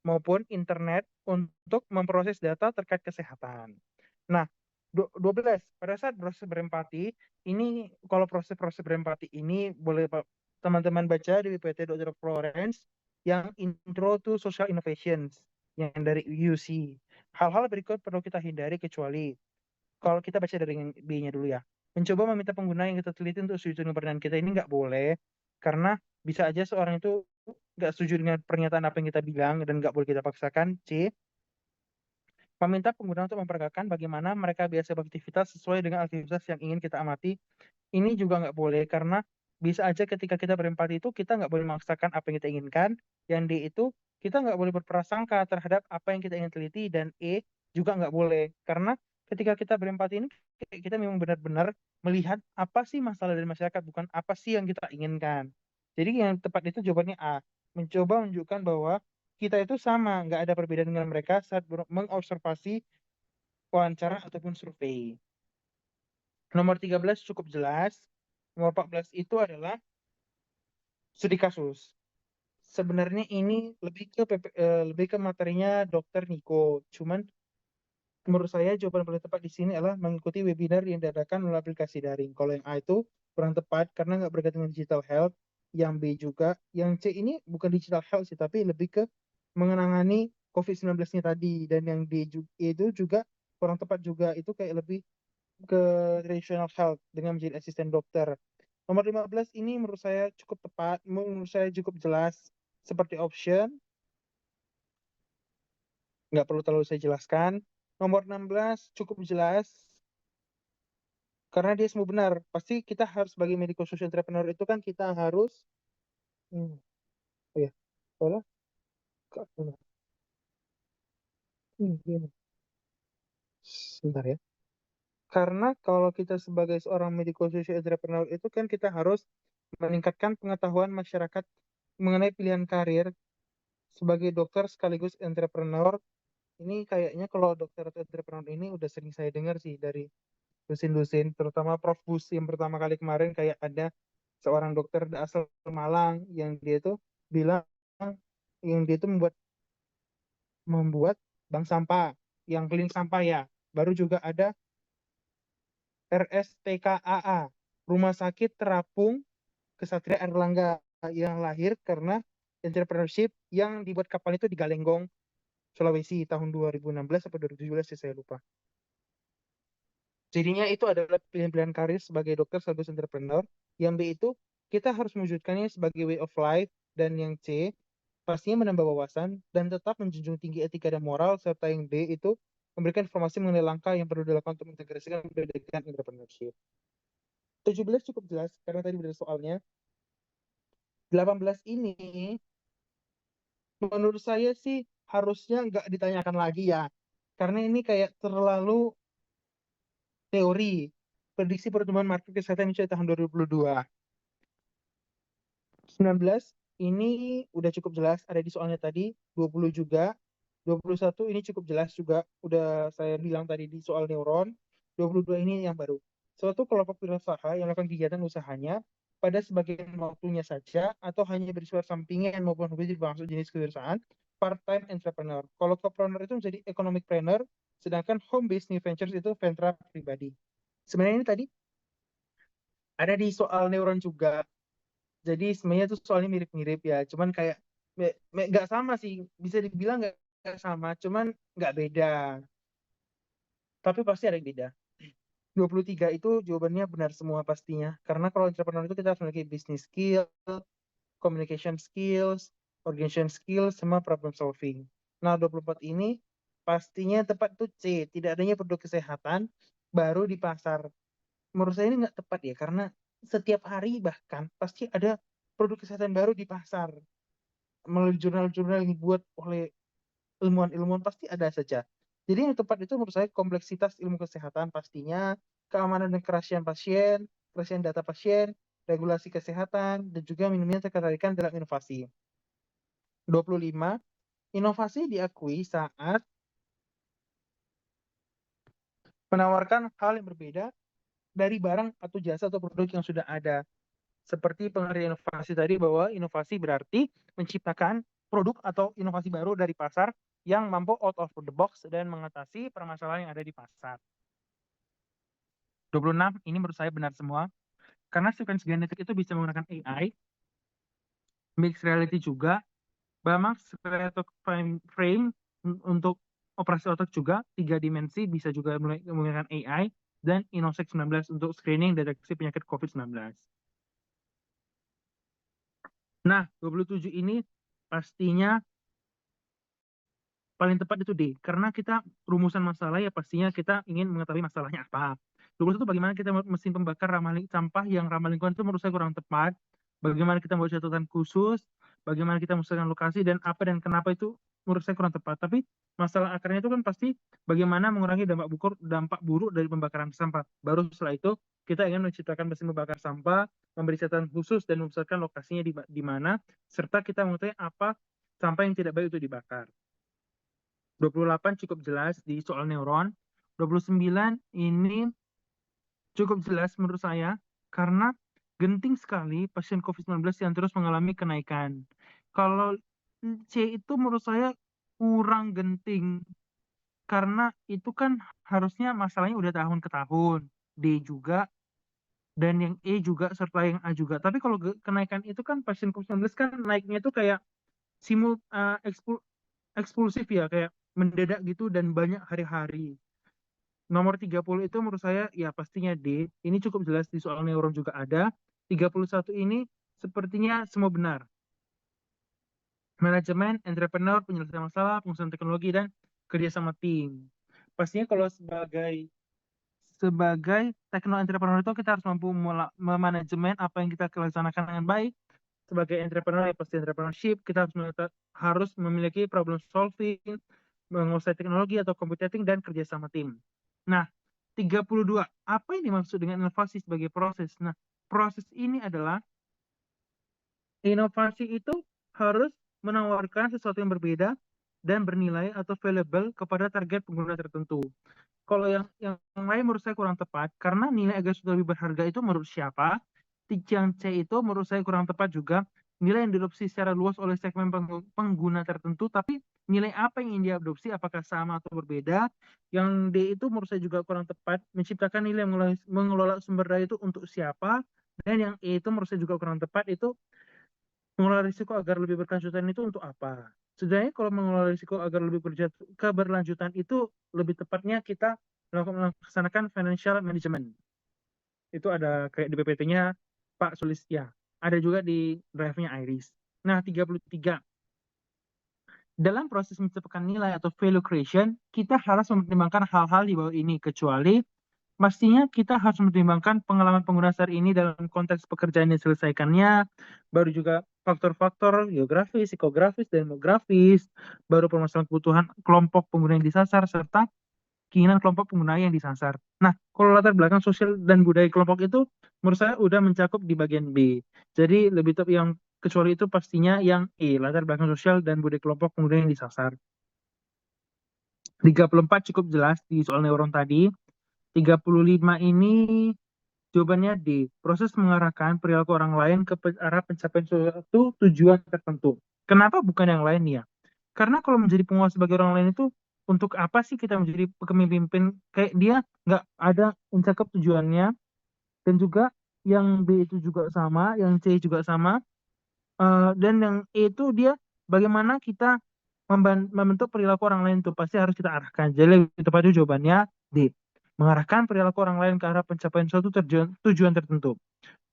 maupun internet untuk memproses data terkait kesehatan. Nah, 12, pada saat proses berempati, ini kalau proses-proses berempati ini boleh teman-teman baca di PPT Dr. Florence yang Intro to Social Innovations yang dari UC. Hal-hal berikut perlu kita hindari kecuali kalau kita baca dari B-nya dulu ya. Mencoba meminta pengguna yang kita teliti untuk setuju dengan pernyataan kita ini nggak boleh, karena bisa aja seorang itu nggak setuju dengan pernyataan apa yang kita bilang dan nggak boleh kita paksakan. C, meminta pengguna untuk memperagakan bagaimana mereka biasa beraktivitas sesuai dengan aktivitas yang ingin kita amati. Ini juga nggak boleh, karena bisa aja ketika kita berempati itu kita nggak boleh memaksakan apa yang kita inginkan. Yang D itu kita nggak boleh berprasangka terhadap apa yang kita ingin teliti. Dan E juga nggak boleh, karena ketika kita berempati ini kita memang benar-benar melihat apa sih masalah dari masyarakat, bukan apa sih yang kita inginkan. Jadi yang tepat itu jawabannya A, mencoba menunjukkan bahwa kita itu sama, nggak ada perbedaan dengan mereka saat mengobservasi wawancara ataupun survei. Nomor 13 cukup jelas. Nomor 14 itu adalah studi kasus. Sebenarnya ini lebih ke materinya Dr. Niko. Cuman menurut saya jawaban paling tepat di sini adalah mengikuti webinar yang diadakan melalui aplikasi daring. Kalau yang A itu kurang tepat karena nggak berkaitan dengan digital health. yang B juga, yang C ini bukan digital health sih, tapi lebih ke mengenangani COVID-19-nya tadi, dan yang itu juga kurang tepat juga, itu kayak lebih ke traditional health dengan menjadi asisten dokter. Nomor 15 ini menurut saya cukup tepat, menurut saya cukup jelas seperti option, nggak perlu terlalu saya jelaskan. Nomor 16 cukup jelas karena dia semua benar. Pasti kita harus sebagai medical social entrepreneur itu kan kita harus oh ya, boleh. Gini. Sebentar ya. Karena kalau kita sebagai seorang medical social entrepreneur itu kan kita harus meningkatkan pengetahuan masyarakat mengenai pilihan karir sebagai dokter sekaligus entrepreneur. Ini kayaknya kalau dokter atau entrepreneur ini udah sering saya dengar sih dari dosen-dosen, terutama Prof. Bus yang pertama kali kemarin, kayak ada seorang dokter asal Malang yang dia tuh bilang yang dia tuh membuat bank sampah yang clean sampah ya. Baru juga ada RSTKAA, Rumah Sakit Terapung Kesatria Erlangga, yang lahir karena entrepreneurship yang dibuat kapal itu di Galenggong, Sulawesi tahun 2016 atau 2017 sih, saya lupa. Jadinya itu adalah pilihan-pilihan karir sebagai dokter sekaligus entrepreneur. Yang B itu kita harus mewujudkannya sebagai way of life, dan yang C pastinya menambah wawasan dan tetap menjunjung tinggi etika dan moral, serta yang D itu memberikan informasi mengenai langkah yang perlu dilakukan untuk mengintegrasikan pendidikan entrepreneurship. 17 cukup jelas karena tadi udah soalnya. 18 ini menurut saya sih harusnya nggak ditanyakan lagi ya. Karena ini kayak terlalu teori. Prediksi pertumbuhan market kesehatan Indonesia tahun 2022. 19 ini udah cukup jelas ada di soalnya tadi. 20 juga. 21 ini cukup jelas juga, udah saya bilang tadi di soal neuron. 22 ini yang baru. Suatu kelompok wirausaha yang melakukan kegiatan usahanya pada sebagian waktunya saja atau hanya bersifat sampingan maupun hobi bermaksud jenis kewirausahaan, part-time entrepreneur. Kalau co-planner itu menjadi economic planner, sedangkan home-based new ventures itu venture pribadi. Sebenarnya ini tadi ada di soal neuron juga. Jadi sebenarnya tuh soalnya mirip-mirip ya, cuman kayak nggak sama sih, bisa dibilang nggak sama, cuman nggak beda, tapi pasti ada yang beda. 23 itu jawabannya benar semua pastinya, karena kalau entrepreneur itu kita harus memiliki business skill, communication skills, organization skills, sama problem solving. Nah, 24 ini pastinya tepat tuh C, tidak adanya produk kesehatan baru di pasar. Menurut saya ini nggak tepat ya, karena setiap hari bahkan pasti ada produk kesehatan baru di pasar. Melalui jurnal-jurnal yang dibuat oleh ilmuwan-ilmuwan pasti ada saja. Jadi yang tepat itu menurut saya kompleksitas ilmu kesehatan pastinya, keamanan dan kerahasiaan data pasien, regulasi kesehatan, dan juga minimnya ketertarikan dalam inovasi. 25, inovasi diakui saat menawarkan hal yang berbeda dari barang atau jasa atau produk yang sudah ada. Seperti pengertian inovasi tadi, bahwa inovasi berarti menciptakan produk atau inovasi baru dari pasar yang mampu out of the box dan mengatasi permasalahan yang ada di pasar. 26 ini menurut saya benar semua, karena sequence genetik itu bisa menggunakan AI, mixed reality juga, Bamax frame untuk operasi otak juga, 3 dimensi bisa juga menggunakan AI, dan Innosec 19 untuk screening deteksi penyakit COVID-19. Nah, 27 ini pastinya paling tepat itu D, karena kita rumusan masalah ya pastinya kita ingin mengetahui masalahnya apa. 21 bagaimana kita mesin pembakar sampah yang ramah lingkungan itu menurut saya kurang tepat. Bagaimana kita membuat catatan khusus, bagaimana kita memusatkan lokasi, dan apa dan kenapa itu menurut saya kurang tepat. Tapi masalah akarnya itu kan pasti bagaimana mengurangi dampak buruk dari pembakaran sampah. Baru setelah itu kita ingin menciptakan mesin pembakar sampah, memberi catatan khusus dan memusatkan lokasinya di mana, serta kita mengetahui apa sampah yang tidak baik itu dibakar. 28 cukup jelas di soal neuron. 29 ini cukup jelas menurut saya karena genting sekali pasien COVID-19 yang terus mengalami kenaikan. Kalau C itu menurut saya kurang genting karena itu kan harusnya masalahnya udah tahun ke tahun. D juga dan yang E juga serta yang A juga. Tapi kalau kenaikan itu kan pasien COVID-19 kan naiknya itu kayak eksklusif ya, kayak mendadak gitu dan banyak hari-hari. Nomor 30 itu menurut saya ya pastinya D. Ini cukup jelas di soal neuron juga ada. 31 ini sepertinya semua benar. Manajemen, entrepreneur, penyelesaian masalah, pengusahaan teknologi, dan kerjasama tim. Pastinya kalau sebagai techno entrepreneur itu kita harus mampu memanajemen apa yang kita laksanakan dengan baik. Sebagai entrepreneur ya pasti entrepreneurship, kita harus memiliki problem solving, menguasai teknologi atau computing, dan kerjasama tim. Nah, 32. Apa yang dimaksud dengan inovasi sebagai proses? Nah, proses ini adalah inovasi itu harus menawarkan sesuatu yang berbeda dan bernilai atau valuable kepada target pengguna tertentu. Kalau yang lain menurut saya kurang tepat karena nilai agak sudah lebih berharga itu menurut siapa? Yang C itu menurut saya kurang tepat juga. Nilai yang diadopsi secara luas oleh segmen pengguna tertentu, tapi nilai apa yang ingin diadopsi apakah sama atau berbeda? Yang D itu menurut saya juga kurang tepat, menciptakan nilai mengelola sumber daya itu untuk siapa? Dan yang E itu menurut saya juga kurang tepat, itu mengelola risiko agar lebih berkelanjutan itu untuk apa? Sebenarnya kalau mengelola risiko agar lebih keberlanjutan itu lebih tepatnya kita melaksanakan financial management. Itu ada kayak di PPT-nya Pak Sulistya. Ada juga di drive-nya Iris. Nah, 33. Dalam proses menciptakan nilai atau value creation, kita harus mempertimbangkan hal-hal di bawah ini, kecuali pastinya kita harus mempertimbangkan pengalaman pengguna saat ini dalam konteks pekerjaan yang diselesaikannya, baru juga faktor-faktor geografis, psikografis, demografis, baru permasalahan kebutuhan kelompok pengguna yang disasar, serta keinginan kelompok pengguna yang disasar. Nah, kalau latar belakang sosial dan budaya kelompok itu, menurut saya udah mencakup di bagian B. Jadi, lebih tepat yang kecuali itu pastinya yang E, latar belakang sosial dan budaya kelompok pengguna yang disasar. 34 cukup jelas di soal neuron tadi. 35 ini jawabannya D. Proses mengarahkan perilaku orang lain ke arah pencapaian suatu tujuan tertentu. Kenapa bukan yang lain ya? Karena kalau menjadi penguasa bagi orang lain itu untuk apa sih kita menjadi pemimpin? Kayak dia nggak ada mencakup tujuannya, dan juga yang B itu juga sama, yang C juga sama, dan yang E itu dia bagaimana kita membentuk perilaku orang lain itu pasti harus kita arahkan. Jadi lebih tepatnya jawabannya D. Mengarahkan perilaku orang lain ke arah pencapaian suatu tujuan tertentu.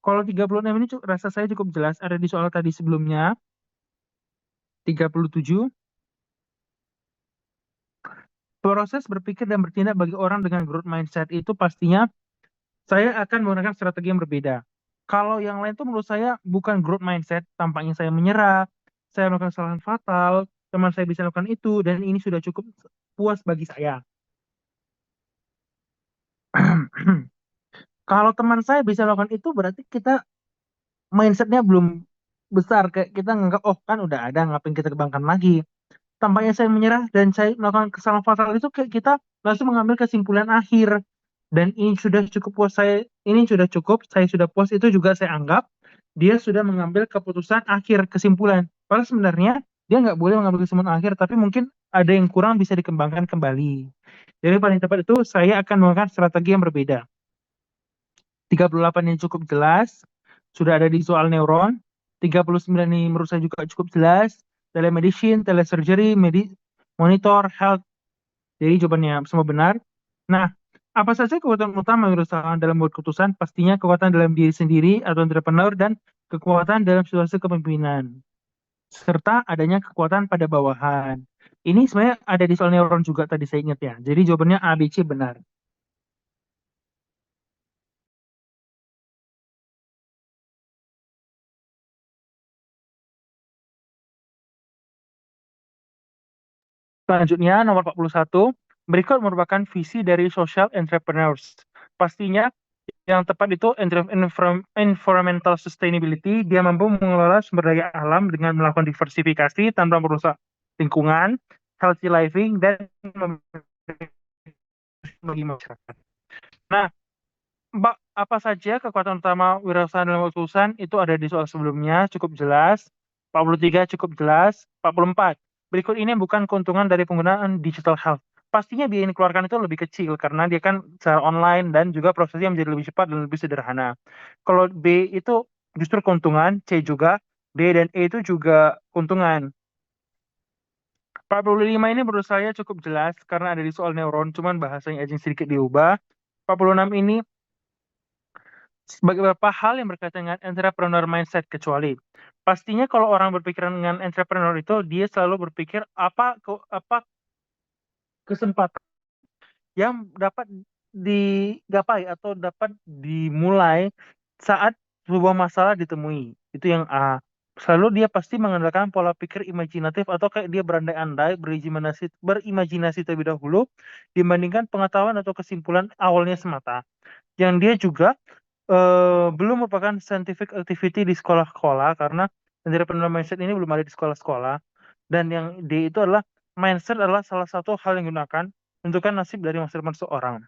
Kalau 36 ini rasa saya cukup jelas, ada di soal tadi sebelumnya. 37. Proses berpikir dan bertindak bagi orang dengan growth mindset itu pastinya saya akan menggunakan strategi yang berbeda. Kalau yang lain itu menurut saya bukan growth mindset, tampaknya saya menyerah, saya melakukan kesalahan fatal, teman saya bisa melakukan itu, dan ini sudah cukup puas bagi saya. Kalau teman saya bisa melakukan itu, berarti kita mindsetnya belum besar. Kayak kita nganggap, oh kan udah ada, ngapain kita kembangkan lagi. Tampaknya saya menyerah dan saya melakukan kesalahan fatal itu, kayak kita langsung mengambil kesimpulan akhir. Dan ini sudah cukup puas saya, ini sudah cukup, saya sudah puas, itu juga saya anggap dia sudah mengambil keputusan akhir, kesimpulan. Padahal sebenarnya dia nggak boleh mengambil kesimpulan akhir, tapi mungkin ada yang kurang bisa dikembangkan kembali. Jadi paling tepat itu saya akan menggunakan strategi yang berbeda. 38 ini cukup jelas, sudah ada di soal neuron. 39 ini menurut saya juga cukup jelas. Telemedicine, telesurgery, monitor, health. Jadi jawabannya semua benar. Nah, apa saja kekuatan utama menurut saya dalam membuat keputusan? Pastinya kekuatan dalam diri sendiri atau entrepreneur dan kekuatan dalam situasi kepemimpinan. Serta adanya kekuatan pada bawahan. Ini sebenarnya ada di soal neuron juga tadi saya ingat ya. Jadi jawabannya A, B, C benar. Selanjutnya, nomor 41, berikut merupakan visi dari social entrepreneurs. Pastinya yang tepat itu environmental sustainability, dia mampu mengelola sumber daya alam dengan melakukan diversifikasi tanpa merusak lingkungan, healthy living, dan bagi masyarakat. Nah, apa saja kekuatan utama wirausaha dalam keputusan itu ada di soal sebelumnya, cukup jelas. 43 cukup jelas. 44. Berikut ini bukan keuntungan dari penggunaan digital health. pastinya biaya yang dikeluarkan itu lebih kecil karena dia kan secara online dan juga prosesnya menjadi lebih cepat dan lebih sederhana. Kalau B itu justru keuntungan, C juga, D dan E itu juga keuntungan. 45 ini menurut saya cukup jelas karena ada di soal neuron, cuman bahasanya aja yang sedikit diubah. 46 ini sebagai beberapa hal yang berkaitan dengan entrepreneur mindset kecuali pastinya kalau orang berpikiran dengan entrepreneur itu dia selalu berpikir apa kesempatan yang dapat digapai atau dapat dimulai saat sebuah masalah ditemui. Itu yang A. Selalu dia pasti mengandalkan pola pikir imajinatif atau kayak dia berandai-andai, berimajinasi terlebih dahulu dibandingkan pengetahuan atau kesimpulan awalnya semata. Yang dia juga belum merupakan scientific activity di sekolah-sekolah karena entrepreneur mindset ini belum ada di sekolah-sekolah. Dan yang D itu adalah mindset adalah salah satu hal yang digunakan menentukan nasib dari masa depan seseorang.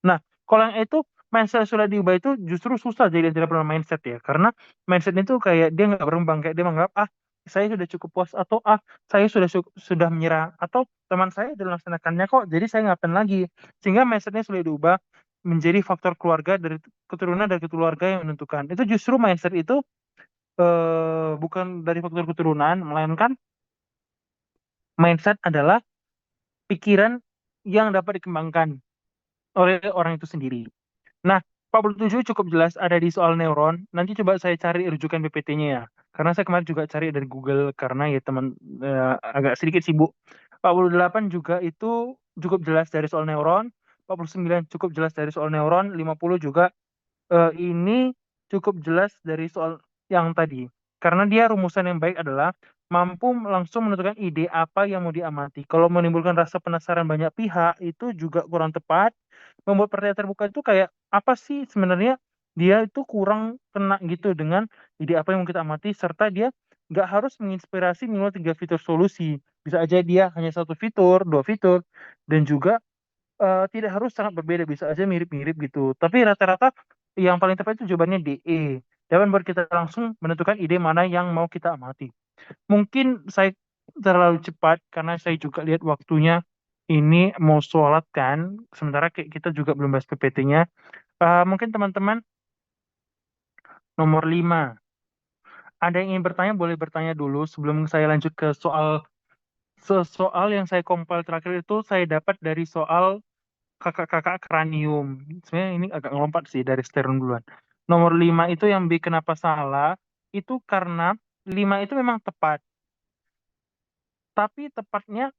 Nah, kalau yang itu mindset sudah diubah itu justru susah jadi entrepreneur mindset ya, karena mindset itu kayak dia nggak berkembang, kayak dia menganggap saya sudah cukup puas atau saya sudah menyerah atau teman saya sudah melaksanakannya kok, jadi saya ngapain lagi, sehingga mindsetnya sudah diubah menjadi faktor keluarga dari keluarga yang menentukan. Itu justru mindset itu bukan dari faktor keturunan, melainkan mindset adalah pikiran yang dapat dikembangkan oleh orang itu sendiri. Nah, 47 cukup jelas ada di soal neuron. Nanti coba saya cari rujukan PPT-nya ya. Karena saya kemarin juga cari dari Google karena ya teman agak sedikit sibuk. 48 juga itu cukup jelas dari soal neuron. 49 cukup jelas dari soal neuron. 50 juga ini cukup jelas dari soal yang tadi. Karena dia rumusan yang baik adalah mampu langsung menentukan ide apa yang mau diamati. Kalau menimbulkan rasa penasaran banyak pihak itu juga kurang tepat. Membuat pertanyaan terbuka itu kayak apa sih sebenarnya dia itu kurang kena gitu dengan ide apa yang mau kita amati serta dia nggak harus menginspirasi minimal 3 fitur solusi. Bisa aja dia hanya 1 fitur, 2 fitur, dan juga tidak harus sangat berbeda, bisa aja mirip-mirip gitu. Tapi rata-rata yang paling tepat itu jawabannya DE. Dapat membuat kita langsung menentukan ide mana yang mau kita amati. Mungkin saya terlalu cepat karena saya juga lihat waktunya ini mau sholat kan. Sementara kayak kita juga belum bahas PPT-nya. Mungkin teman-teman nomor 5. Ada yang ingin bertanya, boleh bertanya dulu sebelum saya lanjut ke soal yang saya compile terakhir itu saya dapat dari soal kakak-kakak kranium. Sebenarnya ini agak ngelompat sih dari sterun duluan. Nomor 5 itu yang B kenapa salah, itu karena 5 itu memang tepat. Tapi tepatnya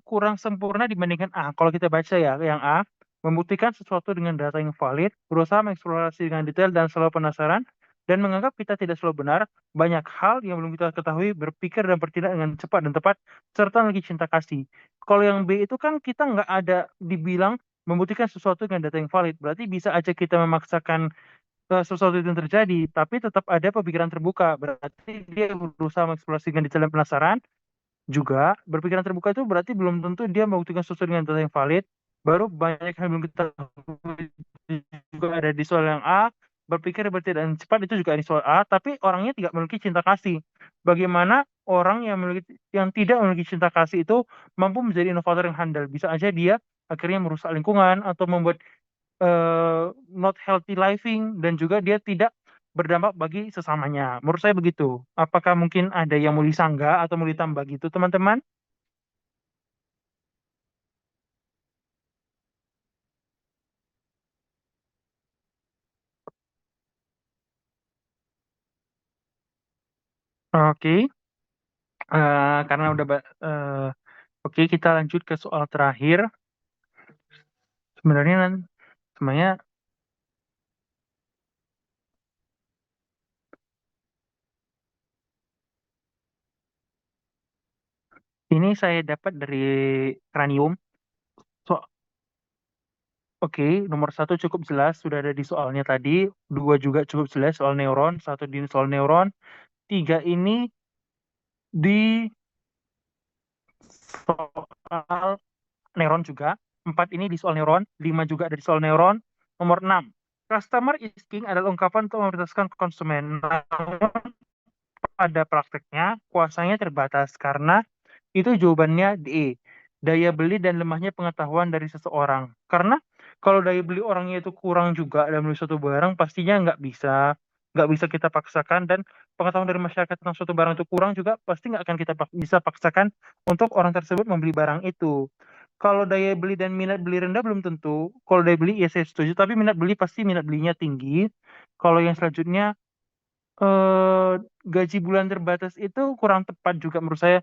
kurang sempurna dibandingkan A. Kalau kita baca ya, yang A, membuktikan sesuatu dengan data yang valid, berusaha mengeksplorasi dengan detail dan selalu penasaran, dan menganggap kita tidak selalu benar, banyak hal yang belum kita ketahui, berpikir dan bertindak dengan cepat dan tepat, serta memiliki cinta kasih. Kalau yang B itu kan kita nggak ada dibilang membuktikan sesuatu dengan data yang valid, berarti bisa aja kita memaksakan sesuatu itu yang terjadi, tapi tetap ada pemikiran terbuka, berarti dia berusaha mengeksplorasi dengan detail dan penasaran, juga berpikiran terbuka itu berarti belum tentu dia membuktikan sesuatu dengan data yang valid. Baru banyak yang belum kita juga ada di soal yang A, berpikir bertindak dan cepat itu juga di soal A, tapi orangnya tidak memiliki cinta kasih. Bagaimana orang yang tidak memiliki cinta kasih itu mampu menjadi inovator yang handal? Bisa aja dia akhirnya merusak lingkungan atau membuat not healthy living dan juga dia tidak berdampak bagi sesamanya. Menurut saya begitu. Apakah mungkin ada yang mau disanggah atau mau ditambah gitu, teman-teman? Oke, karena udah oke, kita lanjut ke soal terakhir. Sebenarnya ini saya dapat dari Cranium. So, oke, nomor 1 cukup jelas, sudah ada di soalnya tadi. 2 juga cukup jelas soal neuron. 1 di soal neuron. 3 ini di soal neuron juga. 4 ini di soal neuron. 5 juga ada di soal neuron. Nomor 6. Customer is king adalah ungkapan untuk memerintahkan konsumen. Namun pada prakteknya kuasanya terbatas karena itu jawabannya D. daya beli dan lemahnya pengetahuan dari seseorang. Karena kalau daya beli orangnya itu kurang juga dalam beli suatu barang, pastinya nggak bisa kita paksakan, dan pengetahuan dari masyarakat tentang suatu barang itu kurang juga, pasti nggak akan kita bisa paksakan untuk orang tersebut membeli barang itu. Kalau daya beli dan minat beli rendah belum tentu. Kalau daya beli ya saya setuju, tapi minat beli pasti minat belinya tinggi. Kalau yang selanjutnya eh, gaji bulan terbatas itu kurang tepat juga menurut saya.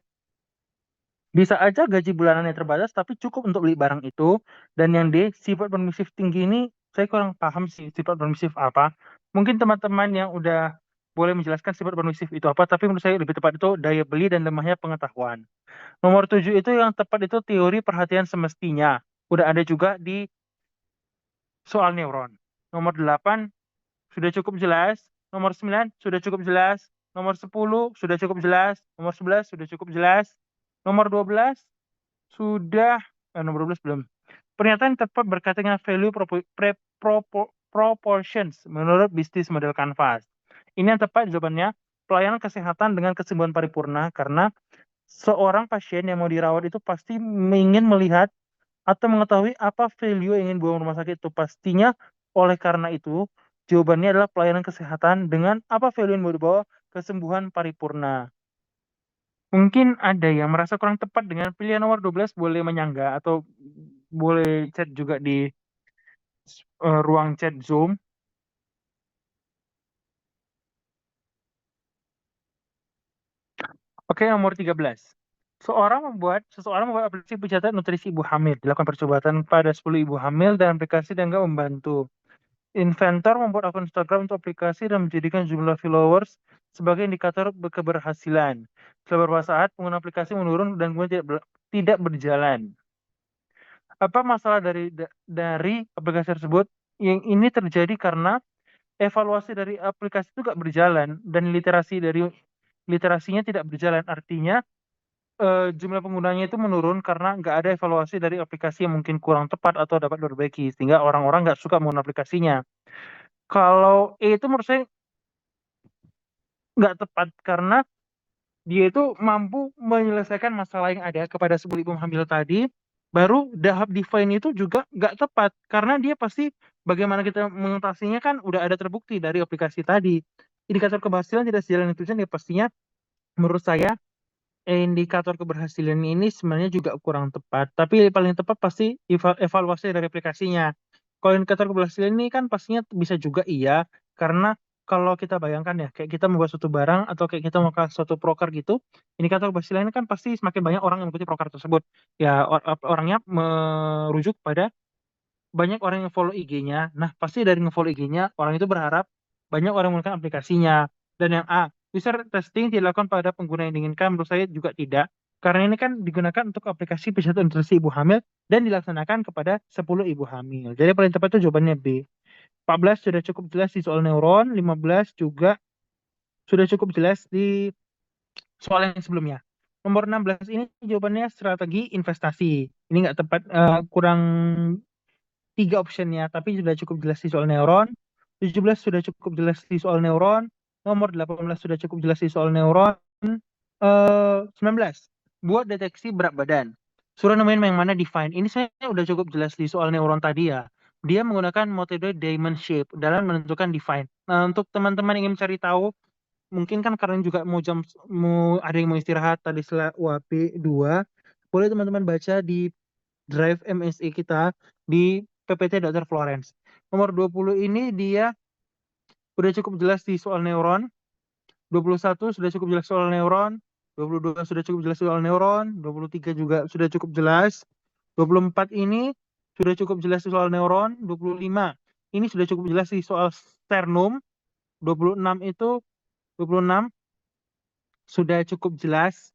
Bisa aja gaji bulanannya terbatas, tapi cukup untuk beli barang itu. Dan yang D, sifat permisif tinggi ini, saya kurang paham sih sifat permisif apa. Mungkin teman-teman yang udah boleh menjelaskan sifat permisif itu apa, tapi menurut saya lebih tepat itu daya beli dan lemahnya pengetahuan. Nomor 7 itu yang tepat itu teori perhatian semestinya. Udah ada juga di soal neuron. Nomor 8 sudah cukup jelas. Nomor 9 sudah cukup jelas. Nomor 10 sudah cukup jelas. Nomor 11 sudah cukup jelas. Nomor 12 sudah, nomor 12 belum. Pernyataan tepat berkaitan dengan value proportions menurut bisnis model Canvas. Ini yang tepat jawabannya, pelayanan kesehatan dengan kesembuhan paripurna, karena seorang pasien yang mau dirawat itu pasti ingin melihat atau mengetahui apa value yang ingin bawa rumah sakit itu. Pastinya oleh karena itu, jawabannya adalah pelayanan kesehatan dengan apa value yang mau dibawa, kesembuhan paripurna. Mungkin ada yang merasa kurang tepat dengan pilihan nomor 12, boleh menyangga atau boleh chat juga di ruang chat Zoom. Oke, nomor 13. Seseorang membuat aplikasi pencatat nutrisi ibu hamil. Dilakukan percobaan pada 10 ibu hamil dan aplikasi dianggap membantu. Inventor membuat akun Instagram untuk aplikasi dan menjadikan jumlah followers sebagai indikator keberhasilan. Setelah beberapa saat, pengguna aplikasi menurun dan kemudian tidak berjalan. Apa masalah dari aplikasi tersebut? Yang ini terjadi karena evaluasi dari aplikasi itu nggak berjalan, dan literasinya tidak berjalan. Artinya jumlah penggunanya itu menurun karena nggak ada evaluasi dari aplikasi yang mungkin kurang tepat atau dapat diperbaiki, sehingga orang-orang nggak suka menggunakan aplikasinya. Kalau itu menurut saya nggak tepat, karena dia itu mampu menyelesaikan masalah yang ada kepada sebuah ibu hamil tadi. Baru dahap define itu juga nggak tepat, karena dia pasti, bagaimana kita mengatasinya kan udah ada terbukti dari aplikasi tadi. Indikator keberhasilan tidak sejalan dengan tujuan, ya pastinya menurut saya indikator keberhasilan ini sebenarnya juga kurang tepat. Tapi paling tepat pasti evaluasi dari aplikasinya. Kalau indikator keberhasilan ini kan pastinya bisa juga iya, karena kalau kita bayangkan ya, kayak kita membuat suatu barang atau kayak kita membuka suatu proker gitu, indikator keberhasilan ini kan pasti semakin banyak orang yang mengikuti proker tersebut. Ya, orangnya merujuk pada banyak orang yang follow IG-nya. Nah, pasti dari nge-follow IG-nya, orang itu berharap banyak orang menggunakan aplikasinya. Dan yang A, user testing dilakukan pada pengguna yang diinginkan, menurut saya juga tidak. Karena ini kan digunakan untuk aplikasi pencatat nutrisi ibu hamil dan dilaksanakan kepada 10 ibu hamil. Jadi paling tepat itu jawabannya B. 14 sudah cukup jelas di soal neuron, 15 juga sudah cukup jelas di soal yang sebelumnya. Nomor 16 ini jawabannya strategi investasi. Ini nggak tepat, kurang 3 optionnya, tapi sudah cukup jelas di soal neuron. 17 sudah cukup jelas di soal neuron. Nomor 18 sudah cukup jelas di soal neuron. 19. Buat deteksi berat badan. Suruh nemuin yang mana define. Ini saya udah cukup jelas di soal neuron tadi ya. Dia menggunakan metode diamond shape dalam menentukan define. Nah, untuk teman-teman yang ingin mencari tahu, mungkin kan karena juga mau ada yang mau istirahat tadi setelah UAP 2, boleh teman-teman baca di drive MSI kita di PPT Dr. Florence. Nomor 20 ini dia udah cukup jelas di soal neuron. 21 sudah cukup jelas soal neuron. 22 sudah cukup jelas soal neuron. 23 juga sudah cukup jelas. 24 ini sudah cukup jelas di soal neuron. 25 ini sudah cukup jelas di soal sternum. 26 itu 26 sudah cukup jelas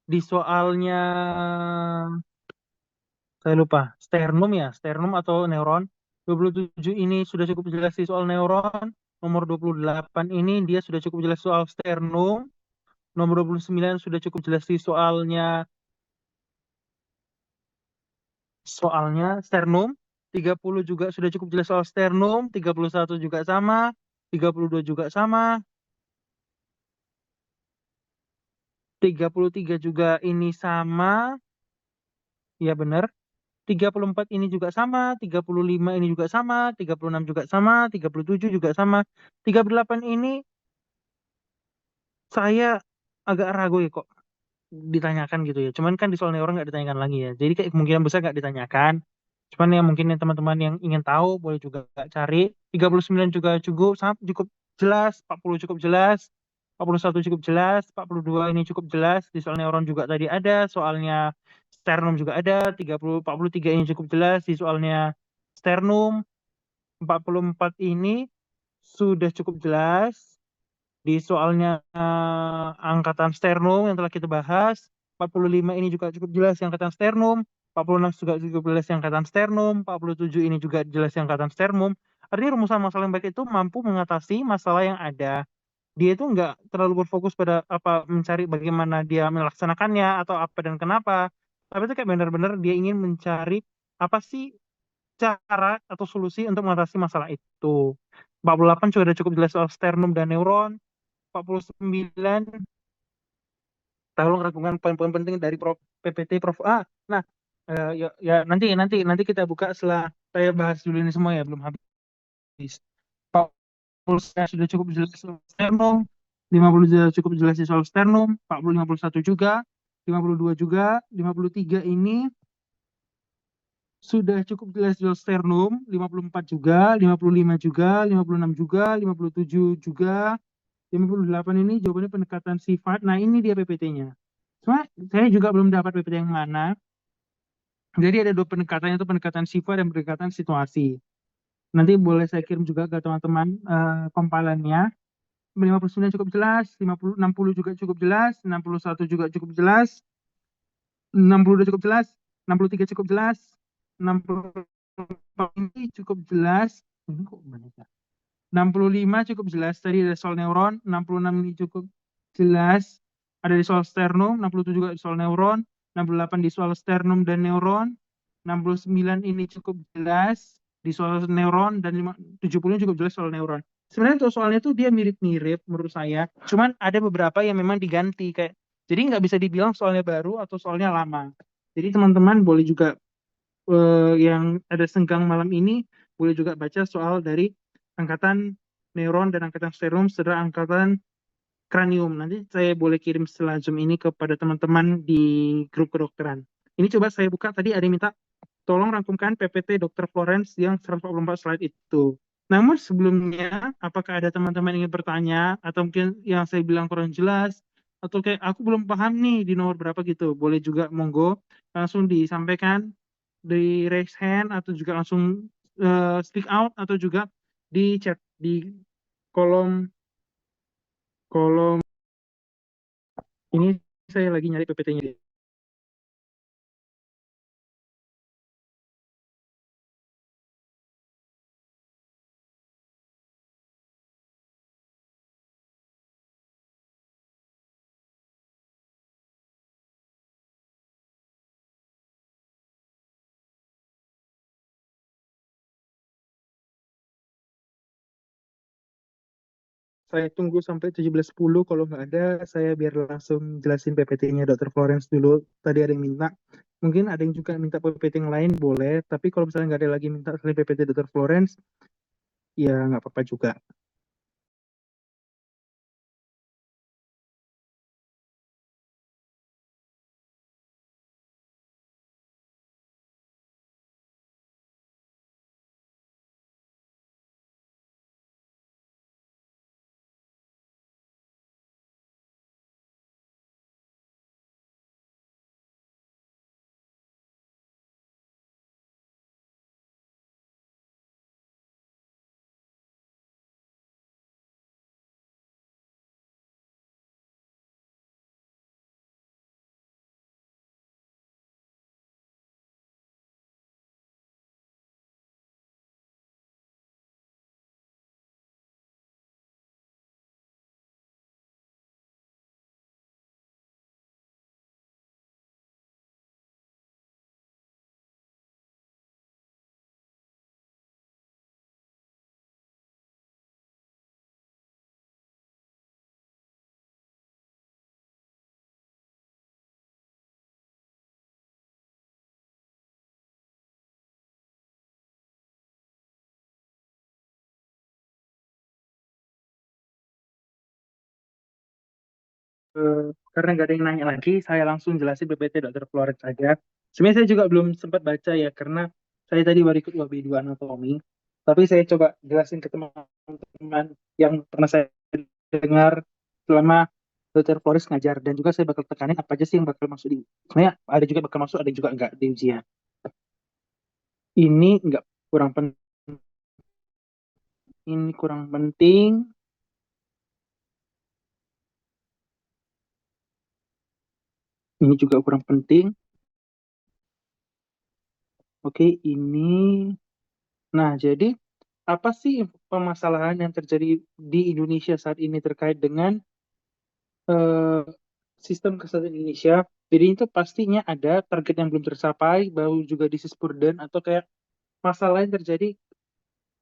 di soalnya, saya lupa, sternum atau neuron. 27 ini sudah cukup jelas di soal neuron. Nomor 28 ini dia sudah cukup jelas soal sternum. Nomor 29 sudah cukup jelas di soalnya sternum. 30 juga sudah cukup jelas soal sternum. 31 juga sama. 32 juga sama. 33 juga ini sama. Iya benar. 34 ini juga sama, 35 ini juga sama, 36 juga sama, 37 juga sama. 38 ini saya agak ragu ya kok ditanyakan gitu ya. Cuman kan di soal neuron nggak ditanyakan lagi ya. Jadi kayak kemungkinan besar nggak ditanyakan. Cuman ya mungkin yang teman-teman yang ingin tahu boleh juga cari. 39 juga cukup cukup jelas, 40 cukup jelas, 41 cukup jelas, 42 ini cukup jelas. Di soal neuron juga tadi ada, soalnya sternum juga ada, 43 ini cukup jelas di soalnya sternum, 44 ini sudah cukup jelas di soalnya angkatan sternum yang telah kita bahas. 45 ini juga cukup jelas yang angkatan sternum. 46 juga cukup jelas yang angkatan sternum. 47 ini juga jelas yang angkatan sternum. Artinya rumusan masalah yang baik itu mampu mengatasi masalah yang ada. Dia itu nggak terlalu berfokus pada apa mencari bagaimana dia melaksanakannya atau apa dan kenapa. Tapi itu kayak benar-benar dia ingin mencari apa sih cara atau solusi untuk mengatasi masalah itu. 48 juga ada cukup jelas soal sternum dan neuron. 49 tolong rangkumkan poin-poin penting dari Prof PPT Prof A. Nah, ya, ya nanti nanti nanti kita buka setelah saya bahas dulu ini semua ya belum habis. 40 sudah cukup jelas soal sternum, 50 sudah cukup jelas di soal sternum, 40 51 juga, 52 juga, 53 ini sudah cukup jelas di soal sternum, 54 juga, 55 juga, 56 juga, 57 juga, 58 ini jawabannya pendekatan sifat. Nah, ini dia PPT-nya. Cuma saya juga belum dapat PPT yang mana. Jadi ada dua pendekatan, itu pendekatan sifat dan pendekatan situasi. Nanti boleh saya kirim juga ke teman-teman kompilannya. 59 cukup jelas, 50, 60 juga cukup jelas, 61 juga cukup jelas, 62 cukup jelas, 63 cukup jelas, 64 ini cukup jelas. Ini kok banyak ya? 65 cukup jelas, tadi ada soal neuron. 66 ini cukup jelas, ada di soal sternum. 67 juga di soal neuron. 68 di soal sternum dan neuron. 69 ini cukup jelas di soal neuron, dan 70 cukup jelas soal neuron. Sebenarnya untuk soalnya tuh dia mirip-mirip menurut saya, cuman ada beberapa yang memang diganti kayak, jadi nggak bisa dibilang soalnya baru atau soalnya lama. Jadi teman-teman boleh juga yang ada senggang malam ini boleh juga baca soal dari angkatan neuron dan angkatan sternum serta angkatan kranium. Nanti saya boleh kirim setelah Zoom ini kepada teman-teman di grup kedokteran. Ini coba saya buka, tadi ada yang minta tolong rangkumkan PPT Dr. Florence yang 144 slide itu. Namun sebelumnya, apakah ada teman-teman yang ingin bertanya atau mungkin yang saya bilang kurang jelas atau kayak aku belum paham nih di nomor berapa gitu, boleh juga monggo langsung disampaikan di raise hand atau juga langsung speak out atau juga di chat di kolom kolom ini. Saya lagi nyari PPT-nya. Saya tunggu sampai 17.10, kalau nggak ada saya biar langsung jelasin PPT-nya Dr. Florence dulu. Tadi ada yang minta, mungkin ada yang juga minta PPT yang lain boleh, tapi kalau misalnya nggak ada lagi minta selain PPT Dr. Florence, ya nggak apa-apa juga. karena nggak ada yang nanya lagi, saya langsung jelasin PPT Dr. Flores aja. Sebenarnya saya juga belum sempat baca ya, karena saya tadi baru ikut UAB 2 anatomi. Tapi saya coba jelasin ke teman-teman yang pernah saya dengar selama Dr. Flores ngajar. Dan juga saya bakal tekanin apa aja sih yang bakal masuk di... Sebenarnya ada juga bakal masuk, ada juga nggak di ujian. Ini nggak kurang penting. Ini kurang penting. Ini juga kurang penting. Oke, ini. Nah, jadi apa sih permasalahan yang terjadi di Indonesia saat ini terkait dengan eh, sistem kesehatan Indonesia? Jadi itu pastinya ada target yang belum tercapai, baru juga disease burden atau kayak masalah yang terjadi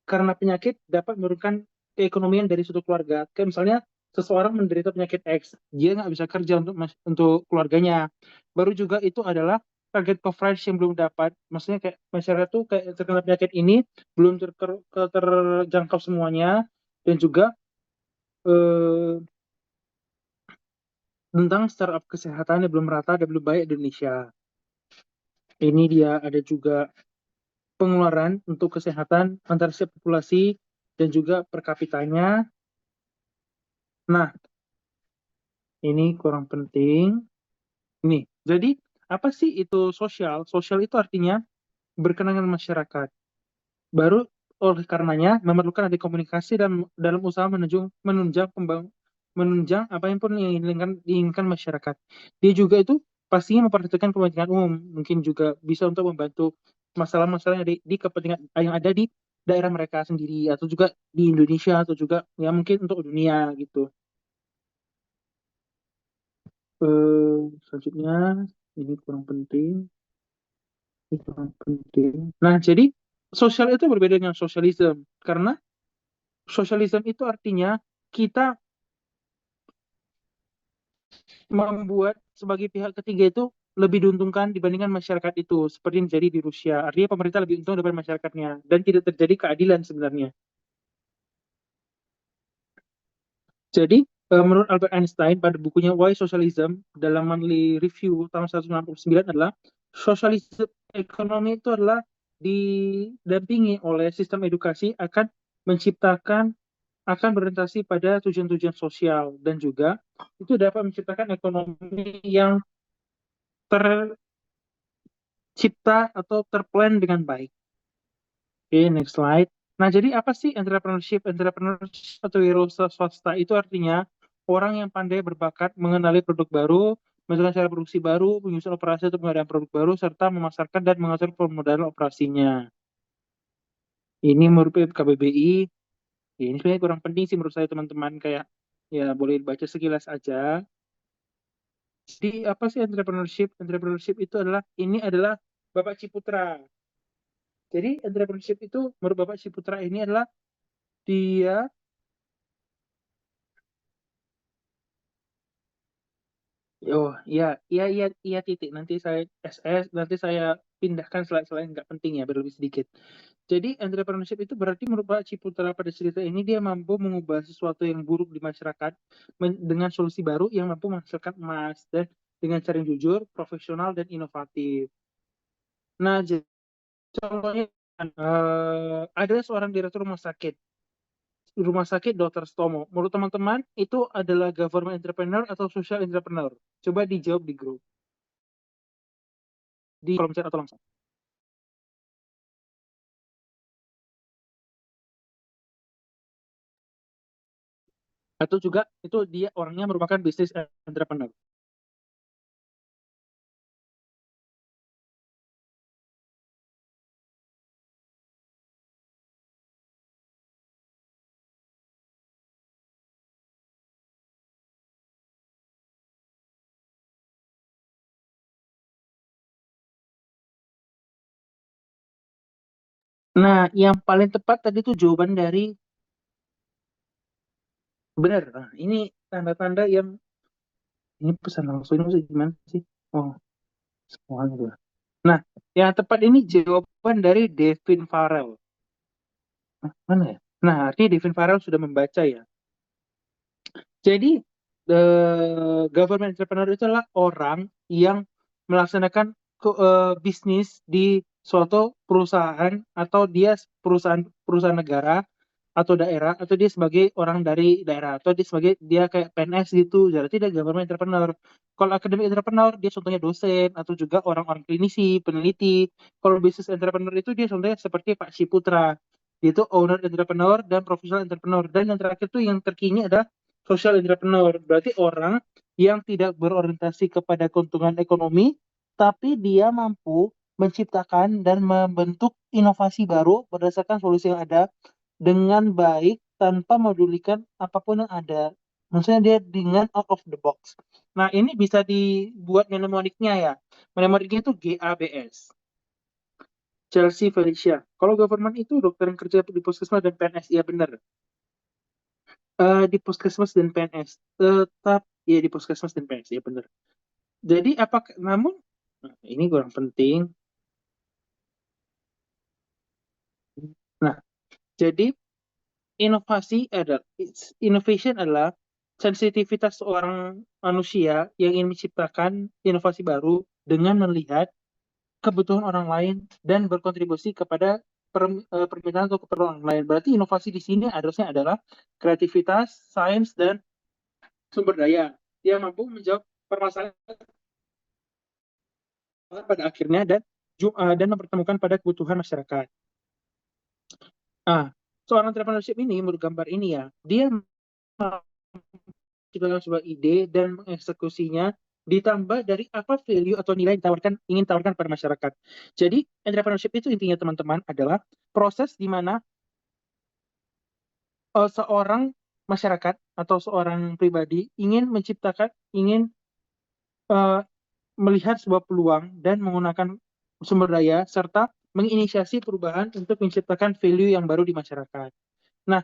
karena penyakit dapat menurunkan keekonomian dari suatu keluarga. Kayak misalnya seseorang menderita penyakit X, dia nggak bisa kerja untuk keluarganya. Baru juga itu adalah target coverage yang belum dapat. Maksudnya kayak masyarakat tuh kayak terkena penyakit ini belum terjangkau semuanya, dan juga eh, tentang startup kesehatan yang belum merata dan belum baik di Indonesia. Ini dia ada juga pengeluaran untuk kesehatan antar setiap populasi dan juga per kapitanya. Nah, ini kurang penting. Nih, jadi apa sih itu sosial? Sosial itu artinya berkenan dengan masyarakat. Baru oleh karenanya memerlukan ada komunikasi dalam usaha menunjang apa yang pun yang diinginkan masyarakat. Dia juga itu pastinya memperhatikan kepentingan umum, mungkin juga bisa untuk membantu masalah-masalah yang di kepentingan yang ada di daerah mereka sendiri atau juga di Indonesia atau juga ya mungkin untuk dunia gitu. Selanjutnya ini kurang penting. Ini kurang penting. Nah, jadi sosial itu berbeda dengan sosialisme karena sosialisme itu artinya kita membuat sebagai pihak ketiga itu lebih diuntungkan dibandingkan masyarakat itu, seperti yang terjadi di Rusia. Artinya pemerintah lebih untung daripada masyarakatnya dan tidak terjadi keadilan sebenarnya. Jadi, menurut Albert Einstein pada bukunya Why Socialism dalam Monthly Review tahun 1969 adalah sosialisme ekonomi itu adalah didampingi oleh sistem edukasi akan berorientasi pada tujuan-tujuan sosial dan juga itu dapat menciptakan ekonomi yang tercipta atau terplan dengan baik. Oke, next slide. Nah, jadi apa sih entrepreneurship? Entrepreneurship atau wirausaha swasta itu artinya orang yang pandai berbakat mengenali produk baru, menentukan cara produksi baru, menyusun operasi untuk pengadaan produk baru, serta memasarkan dan mengatur permodalan operasinya. Ini merupakan KBBI. Ya, ini sebenarnya kurang penting sih menurut saya teman-teman, kayak ya boleh baca sekilas aja. Jadi apa sih entrepreneurship? Entrepreneurship itu adalah Bapak Ciputra. Jadi entrepreneurship itu menurut Bapak Ciputra ini adalah dia oh iya iya iya iya titik nanti saya SS nanti saya pindahkan slide-slide nggak penting ya biar lebih sedikit. Jadi entrepreneurship itu berarti menurut Pak Ciputra pada cerita ini dia mampu mengubah sesuatu yang buruk di masyarakat dengan solusi baru yang mampu menghasilkan emas dan dengan cara yang jujur, profesional dan inovatif. Nah, contohnya ada seorang direktur rumah sakit Dr. Stomo. Menurut teman-teman itu adalah government entrepreneur atau social entrepreneur? Coba dijawab di grup, di kolom chat atau langsung. Atau juga itu dia orangnya merupakan bisnis entrepreneur. Nah, yang paling tepat tadi itu jawaban dari benar. Nah, ini tanda-tanda yang ini pesan langsung ini maksudnya gimana sih? Oh, semuanya udah. Nah, yang tepat ini jawaban dari Devin Farrell. Mana ya? Nah, artinya Devin Farrell sudah membaca ya. Jadi government entrepreneur itu adalah orang yang melaksanakan bisnis di suatu perusahaan, atau dia perusahaan negara atau daerah, atau dia sebagai orang dari daerah, atau dia kayak PNS gitu. Jadi dia government entrepreneur. Kalau academic entrepreneur, dia contohnya dosen atau juga orang-orang klinisi, peneliti. Kalau business entrepreneur itu dia contohnya seperti Pak Ciputra. Dia itu owner entrepreneur dan professional entrepreneur. Dan yang terakhir tuh yang terkini ada social entrepreneur. Berarti orang yang tidak berorientasi kepada keuntungan ekonomi, tapi dia mampu menciptakan dan membentuk inovasi baru berdasarkan solusi yang ada dengan baik tanpa medulikan apapun yang ada. Maksudnya dia dengan out of the box. Nah, ini bisa dibuat mnemoniknya ya. Mnemoniknya itu GABS. Chelsea Felicia. Kalau government itu dokter yang kerja di puskesmas dan PNS, ya benar. Di puskesmas dan PNS. Tetap ya di puskesmas dan PNS, ya benar. Jadi namun ini kurang penting. Nah, jadi innovation adalah sensitivitas seorang manusia yang ingin menciptakan inovasi baru dengan melihat kebutuhan orang lain dan berkontribusi kepada permintaan atau keperluan orang lain. Berarti inovasi di sini harusnya adalah kreativitas, sains, dan sumber daya yang mampu menjawab permasalahan pada akhirnya dan mempertemukan pada kebutuhan masyarakat. Seorang entrepreneurship ini, menurut gambar ini ya, dia menciptakan sebuah ide dan mengeksekusinya ditambah dari apa value atau nilai yang ingin ditawarkan pada masyarakat. Jadi entrepreneurship itu intinya teman-teman adalah proses di mana seorang masyarakat atau seorang pribadi ingin melihat sebuah peluang dan menggunakan sumber daya serta menginisiasi perubahan untuk menciptakan value yang baru di masyarakat. Nah,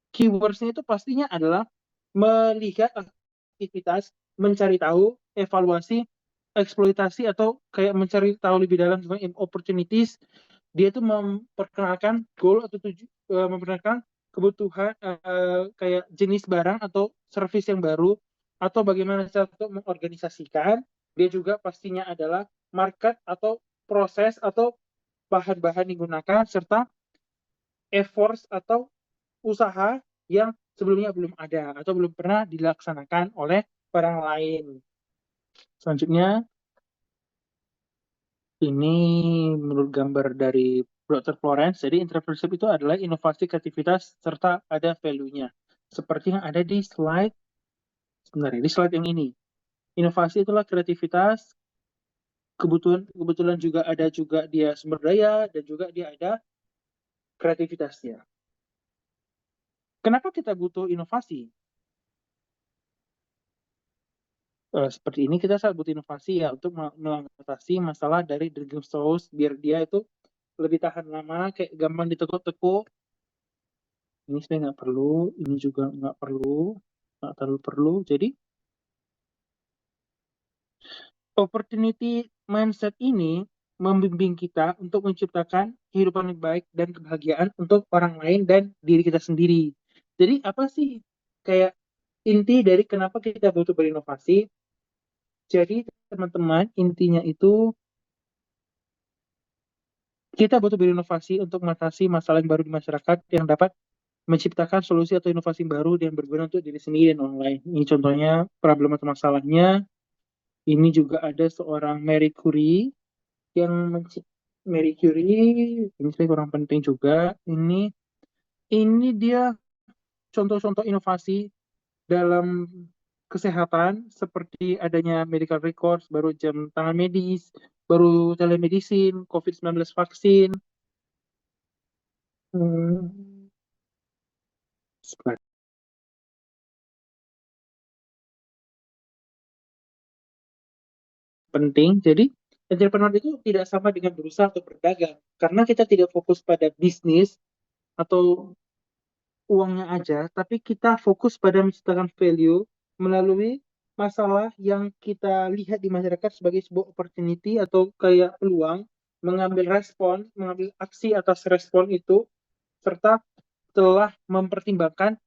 keywords-nya itu pastinya adalah melihat aktivitas, mencari tahu, evaluasi, eksploitasi, atau kayak mencari tahu lebih dalam tentang opportunities. Dia itu memperkenalkan goal atau memperkenalkan kebutuhan kayak jenis barang atau service yang baru, atau bagaimana cara untuk mengorganisasikan. Dia juga pastinya adalah market atau proses atau bahan-bahan digunakan, serta efforts atau usaha yang sebelumnya belum ada atau belum pernah dilaksanakan oleh orang lain. Selanjutnya, ini menurut gambar dari Dr. Florence, jadi entrepreneurship itu adalah inovasi, kreativitas, serta ada value-nya. Seperti yang ada di slide, sebenarnya di slide yang ini. Inovasi itulah kreativitas, kebetulan juga ada juga dia sumber daya, dan juga dia ada kreativitasnya. Kenapa kita butuh inovasi? Seperti ini kita sangat butuh inovasi ya untuk mengatasi masalah dari drinking straws biar dia itu lebih tahan lama, kayak gampang ditekuk-tekuk. Ini sebenarnya nggak perlu, ini juga nggak terlalu perlu. Jadi opportunity mindset ini membimbing kita untuk menciptakan kehidupan yang baik dan kebahagiaan untuk orang lain dan diri kita sendiri. Jadi apa sih kayak inti dari kenapa kita butuh berinovasi? Jadi teman-teman, intinya itu kita butuh berinovasi untuk mengatasi masalah yang baru di masyarakat yang dapat menciptakan solusi atau inovasi baru yang berguna untuk diri sendiri dan orang lain. Ini contohnya problem atau masalahnya. Ini juga ada seorang Marie Curie yang Marie Curie, ini saya kurang penting juga. Ini dia contoh-contoh inovasi dalam kesehatan seperti adanya medical records, baru jam tangan medis, baru telemedicine, COVID-19 vaksin. Penting. Jadi entrepreneur itu tidak sama dengan berusaha atau berdagang. Karena kita tidak fokus pada bisnis atau uangnya aja, tapi kita fokus pada menciptakan value melalui masalah yang kita lihat di masyarakat sebagai sebuah opportunity atau kayak peluang, mengambil aksi atas respon itu, serta telah mempertimbangkan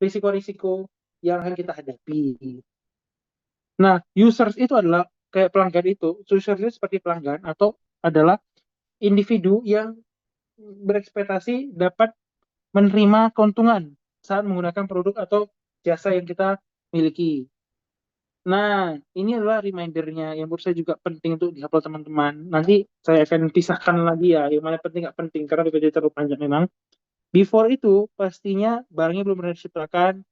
risiko-risiko yang akan kita hadapi. Nah, users itu adalah kayak pelanggan itu, users itu seperti pelanggan atau adalah individu yang berekspektasi dapat menerima keuntungan saat menggunakan produk atau jasa yang kita miliki. Nah, ini adalah remindernya yang menurut saya juga penting untuk dihafal teman-teman. Nanti saya akan pisahkan lagi ya, yang mana penting nggak penting, karena BPJS terlalu panjang memang. Before itu, pastinya barangnya belum pernah diciptakan,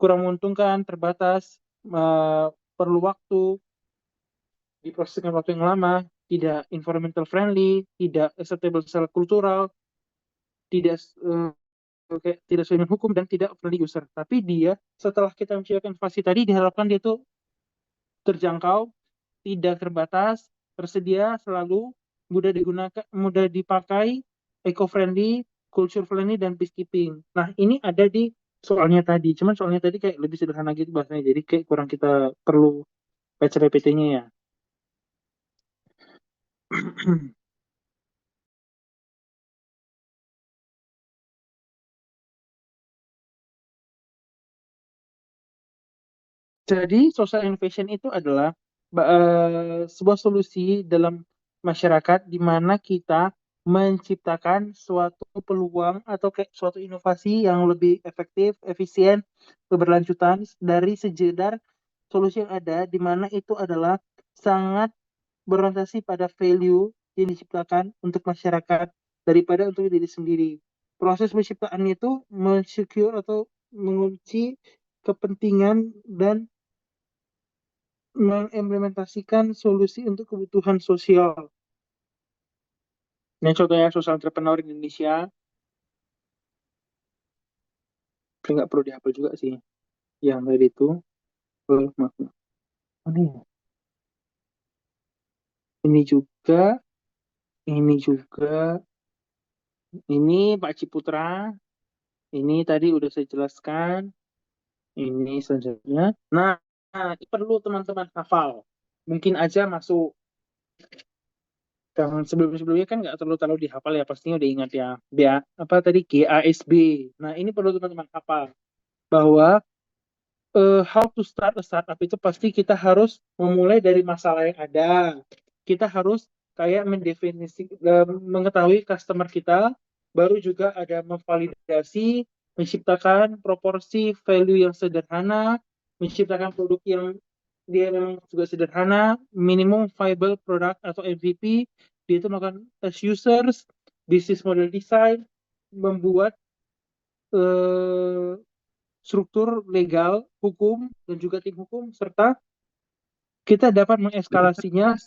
kurang menguntungkan, terbatas, perlu waktu, diproses dengan waktu yang lama, tidak environmental friendly, tidak acceptable secara kultural, tidak tidak sesuai dengan hukum, dan tidak friendly user. Tapi dia, setelah kita menciptakan inovasi tadi, diharapkan dia tuh terjangkau, tidak terbatas, tersedia selalu, mudah digunakan, mudah dipakai, eco-friendly, culture-friendly, dan peacekeeping. Nah, ini ada di soalnya tadi. Cuman soalnya tadi kayak lebih sederhana gitu bahasanya. Jadi kayak kurang kita perlu baca PPT-nya ya. Jadi social innovation itu adalah sebuah solusi dalam masyarakat di mana kita menciptakan suatu peluang atau kayak suatu inovasi yang lebih efektif, efisien, keberlanjutan dari sejedar solusi yang ada, di mana itu adalah sangat berorientasi pada value yang diciptakan untuk masyarakat daripada untuk diri sendiri. Proses penciptaan itu mensecure atau mengunci kepentingan dan mengimplementasikan solusi untuk kebutuhan sosial. Ini contohnya social entrepreneur Indonesia. Nggak perlu dihapal juga sih. Yang tadi itu. Maaf. Ini, ini juga. Ini juga. Ini Pak Ciputra. Ini tadi udah saya jelaskan. Ini selanjutnya. Nah, ini perlu teman-teman hafal. Mungkin aja masuk. Yang sebelum-sebelumnya kan nggak terlalu dihafal ya, pastinya udah ingat ya. Apa tadi GASB. Nah, ini perlu teman-teman hafal bahwa how to start a startup itu pasti kita harus memulai dari masalah yang ada. Kita harus kayak mendefinisi, mengetahui customer kita, baru juga ada memvalidasi, menciptakan proporsi value yang sederhana, menciptakan produk yang dia memang juga sederhana, minimum viable product atau MVP, dia itu melakukan test users, business model design, membuat struktur legal, hukum, dan juga tim hukum, serta kita dapat mengeskalasinya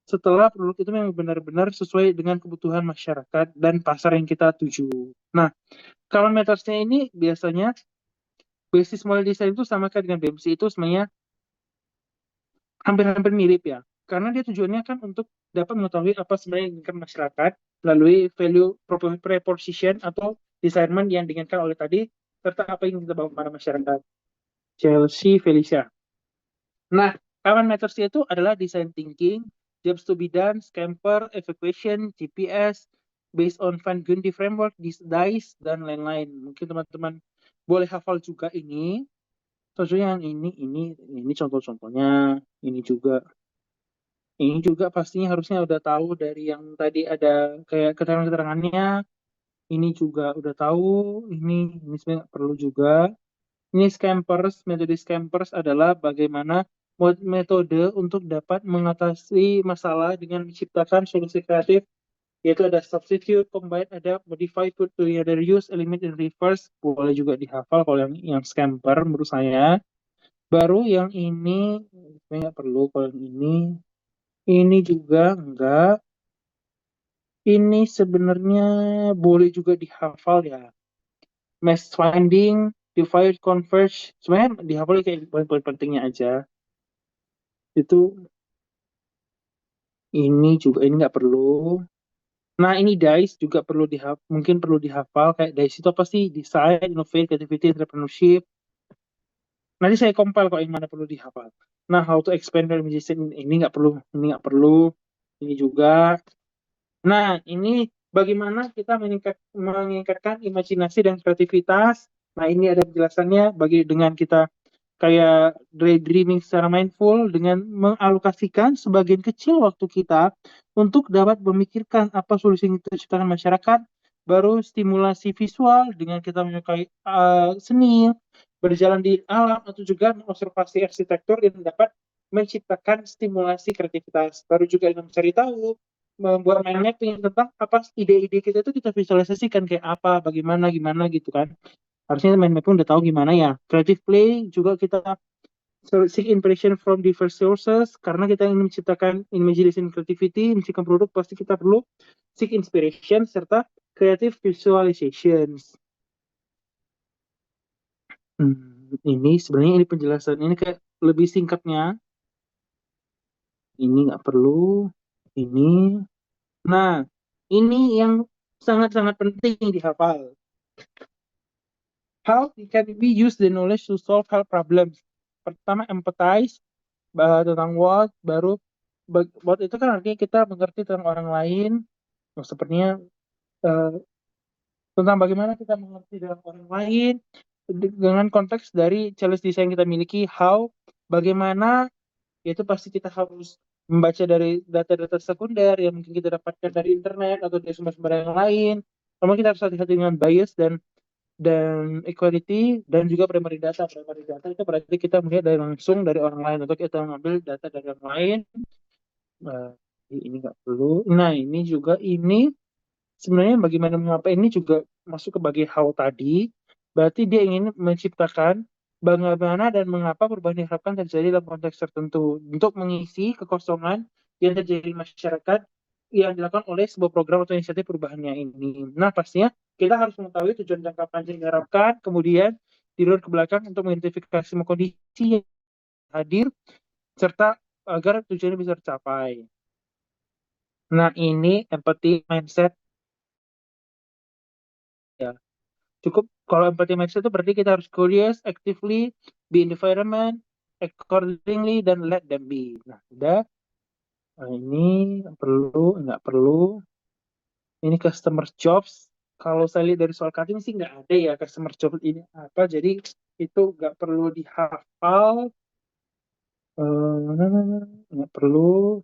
setelah produk itu memang benar-benar sesuai dengan kebutuhan masyarakat dan pasar yang kita tuju. Nah, kalau metodenya ini biasanya basis model design itu sama kayak dengan BMC itu sebenarnya hampir-hampir mirip ya. Karena dia tujuannya kan untuk dapat mengetahui apa sebenarnya yang diinginkan masyarakat melalui value proposition atau designment yang diinginkan oleh tadi, serta apa yang kita bawa kepada masyarakat. Chelsea Felicia. Nah, common methods itu adalah design thinking, jobs to be done, scamper, evacuation, GPS, based on Van Gundy framework, DICE, dan lain-lain. Mungkin teman-teman boleh hafal juga ini. Contohnya yang ini contoh-contohnya. Ini juga pastinya harusnya udah tahu dari yang tadi ada kayak keterangan-keterangannya. Ini juga udah tahu. Ini sebenarnya perlu juga. Ini scampers, metode scampers adalah bagaimana metode untuk dapat mengatasi masalah dengan menciptakan solusi kreatif, yaitu ada substitute, combine, adapt, modify, put together, use, eliminate, dan reverse. Boleh juga dihafal kalau yang scamper menurut saya. Baru yang ini, saya nggak perlu kalau yang ini juga enggak. Ini sebenarnya boleh juga dihafal ya. Mass finding, divide, converge, sebenarnya dihafal kayak poin-poin pentingnya aja. Itu ini juga ini nggak perlu. Nah, ini DICE juga perlu mungkin perlu dihafal. Kayak DICE itu apa sih? Design, Innovate, Creativity, Entrepreneurship. Nanti saya compile kok yang mana perlu dihafal. Nah, how to expand your imagination, ini nggak perlu. Ini nggak perlu. Ini juga. Nah, ini bagaimana kita meningkatkan imajinasi dan kreativitas Nah, ini ada penjelasannya bagi dengan kita kayak daydreaming secara mindful dengan mengalokasikan sebagian kecil waktu kita untuk dapat memikirkan apa solusi yang kita ciptakan masyarakat, baru stimulasi visual dengan kita menyukai seni, berjalan di alam, atau juga mengobservasi arsitektur yang dapat menciptakan stimulasi kreativitas, baru juga dengan mencari tahu, membuat mind mapping tentang apa ide-ide kita itu kita visualisasikan kayak apa, bagaimana, gimana gitu kan. Harusnya mind mapping udah tahu gimana ya. Creative play juga kita seek impression from diverse sources karena kita ingin menciptakan imagination creativity, menciptakan produk pasti kita perlu seek inspiration serta creative visualizations. Ini sebenarnya ini penjelasan ini kayak lebih singkatnya. Ini nggak perlu. Ini. Nah, ini yang sangat-sangat penting dihafal. How can we use the knowledge to solve health problems? Pertama, empathize tentang what, baru what itu kan artinya kita mengerti tentang orang lain. Sepertinya tentang bagaimana kita mengerti dengan orang lain dengan konteks dari challenge design kita miliki, how, bagaimana, yaitu pasti kita harus membaca dari data-data sekunder yang mungkin kita dapatkan dari internet atau dari sumber-sumber yang lain. Namun kita harus hati-hati dengan bias dan equality dan juga primary data. Primary data itu berarti kita melihat dari langsung dari orang lain atau kita mengambil data dari orang lain. Ini nggak perlu. Nah, ini juga ini sebenarnya bagaimana mengapa ini juga masuk ke bagian how tadi. Berarti dia ingin menciptakan bagaimana dan mengapa perubahan diharapkan terjadi dalam konteks tertentu untuk mengisi kekosongan yang terjadi di masyarakat yang dilakukan oleh sebuah program atau inisiatif perubahannya ini. Nah, pastinya kita harus mengetahui tujuan jangka panjang yang diharapkan, kemudian tidur ke belakang untuk mengidentifikasi semua kondisi yang hadir, serta agar tujuannya bisa tercapai. Nah, ini empathy mindset ya. Cukup kalau empathy mindset itu berarti kita harus curious, actively, be in the environment, accordingly, dan let them be. Nah, udah. Nah, ini nggak perlu. Ini customer jobs. Kalau saya lihat dari soal cutting sih nggak ada ya customer jobs ini apa. Jadi itu nggak perlu dihafal. Nggak perlu.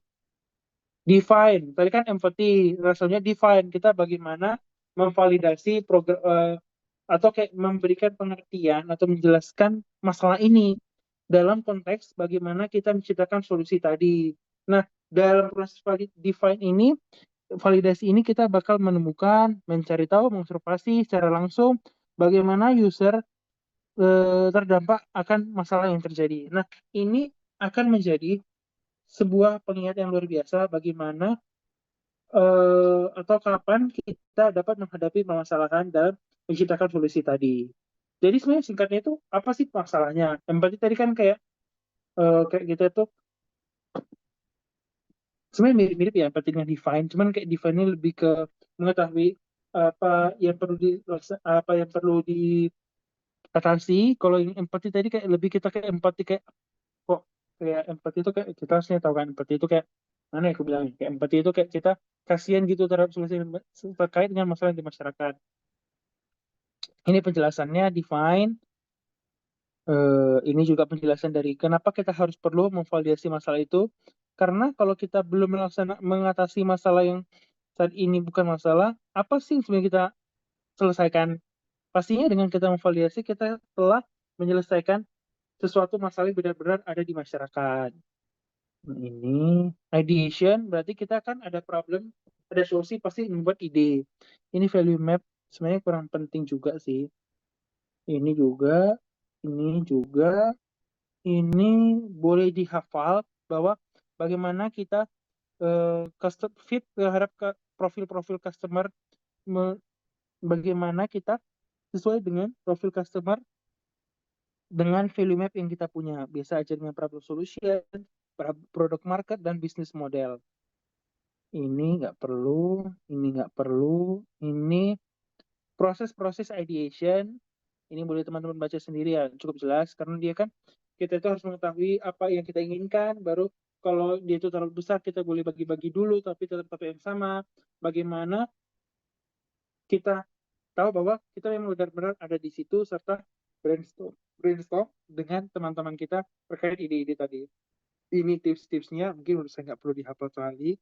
Define. Tadi kan empathy. Rasanya define. Kita bagaimana memvalidasi program atau kayak memberikan pengertian atau menjelaskan masalah ini dalam konteks bagaimana kita menciptakan solusi tadi. Nah, dalam proses define ini, validasi ini kita bakal menemukan, mencari tahu, mengobservasi secara langsung bagaimana user terdampak akan masalah yang terjadi. Nah, ini akan menjadi sebuah pengingat yang luar biasa bagaimana atau kapan kita dapat menghadapi permasalahan dalam menciptakan solusi tadi. Jadi sebenarnya singkatnya itu apa sih masalahnya? Empati tadi kan kayak kayak gitu tuh sebenarnya mirip-mirip ya empati dengan define, cuman kayak define-nya lebih ke mengetahui apa yang perlu diatasi. Kalau yang empati tadi kayak lebih kita kayak empati kayak kok kayak empati itu kayak kita harusnya tahu kan empati itu kayak mana ya aku bilang kayak empati itu kayak kita kasihan gitu terhadap solusi terkait dengan masalah di masyarakat. Ini penjelasannya define. Ini juga penjelasan dari kenapa kita harus perlu memvalidasi masalah itu. Karena kalau kita belum mengatasi masalah yang saat ini bukan masalah, apa sih yang sebenarnya kita selesaikan? Pastinya dengan kita memvalidasi, kita telah menyelesaikan sesuatu masalah yang benar-benar ada di masyarakat. Ini ideation, berarti kita kan ada problem, ada solusi, pasti membuat ide. Ini value map, sebenarnya kurang penting juga sih. Ini juga, ini boleh dihafal bahwa bagaimana kita custom fit terhadap profil-profil customer, bagaimana kita sesuai dengan profil customer dengan value map yang kita punya. Biasa aja dengan problem solution, product market, dan business model. Ini nggak perlu, ini proses-proses ideation. Ini boleh teman-teman baca sendiri ya, cukup jelas karena dia kan kita itu harus mengetahui apa yang kita inginkan, baru kalau dia itu terlalu besar kita boleh bagi-bagi dulu tapi tetap yang sama. Bagaimana kita tahu bahwa kita memang benar-benar ada di situ serta brainstorm dengan teman-teman kita terkait ide-ide tadi. Ini tips-tipsnya, mungkin menurut saya nggak perlu dihafal sekali.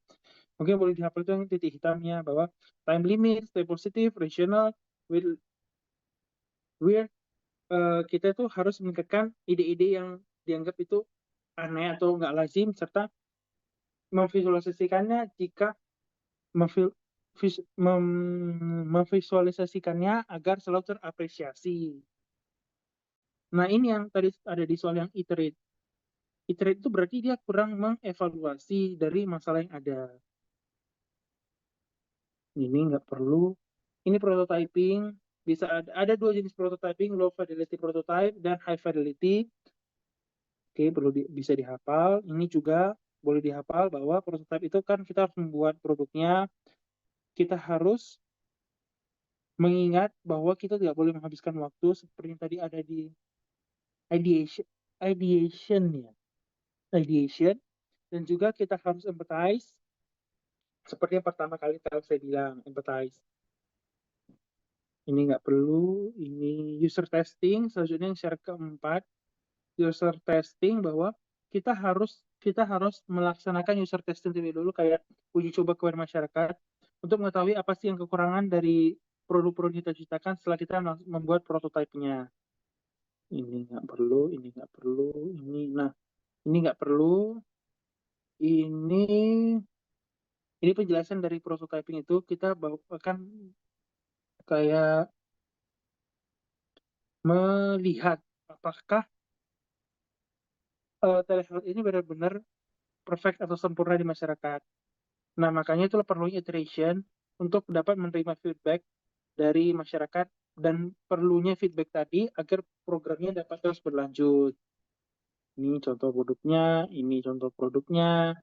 Mungkin boleh dihafal itu yang titik hitamnya, bahwa time limit, stay positive, rational, where kita tuh harus meningkatkan ide-ide yang dianggap itu aneh atau nggak lazim, serta memvisualisasikannya jika memvisualisasikannya agar selalu terapresiasi. Nah, ini yang tadi ada di soal yang iterate. Iterate itu berarti dia kurang mengevaluasi dari masalah yang ada. Ini nggak perlu. Ini prototyping. Bisa ada dua jenis prototyping, low fidelity prototype dan high fidelity. Oke, bisa dihafal. Ini juga boleh dihafal bahwa prototype itu kan kita harus membuat produknya. Kita harus mengingat bahwa kita tidak boleh menghabiskan waktu seperti yang tadi ada di ideation ya. Ideation. Dan juga kita harus empathize. Seperti yang pertama kali saya bilang, empathize. Ini nggak perlu. Ini user testing. Selanjutnya yang syarat keempat, user testing, bahwa kita harus melaksanakan user testing terlebih dulu, kayak uji coba kepada masyarakat untuk mengetahui apa sih yang kekurangan dari produk-produk yang kita ciptakan setelah kita membuat prototipenya. Ini nggak perlu, ini nggak perlu, ini nggak perlu. Ini penjelasan dari prototyping itu kita akan kayak melihat apakah telehealth ini benar-benar perfect atau sempurna di masyarakat. Nah, makanya itu perlu iteration untuk dapat menerima feedback dari masyarakat dan perlunya feedback tadi agar programnya dapat terus berlanjut. Ini contoh produknya, ini contoh produknya.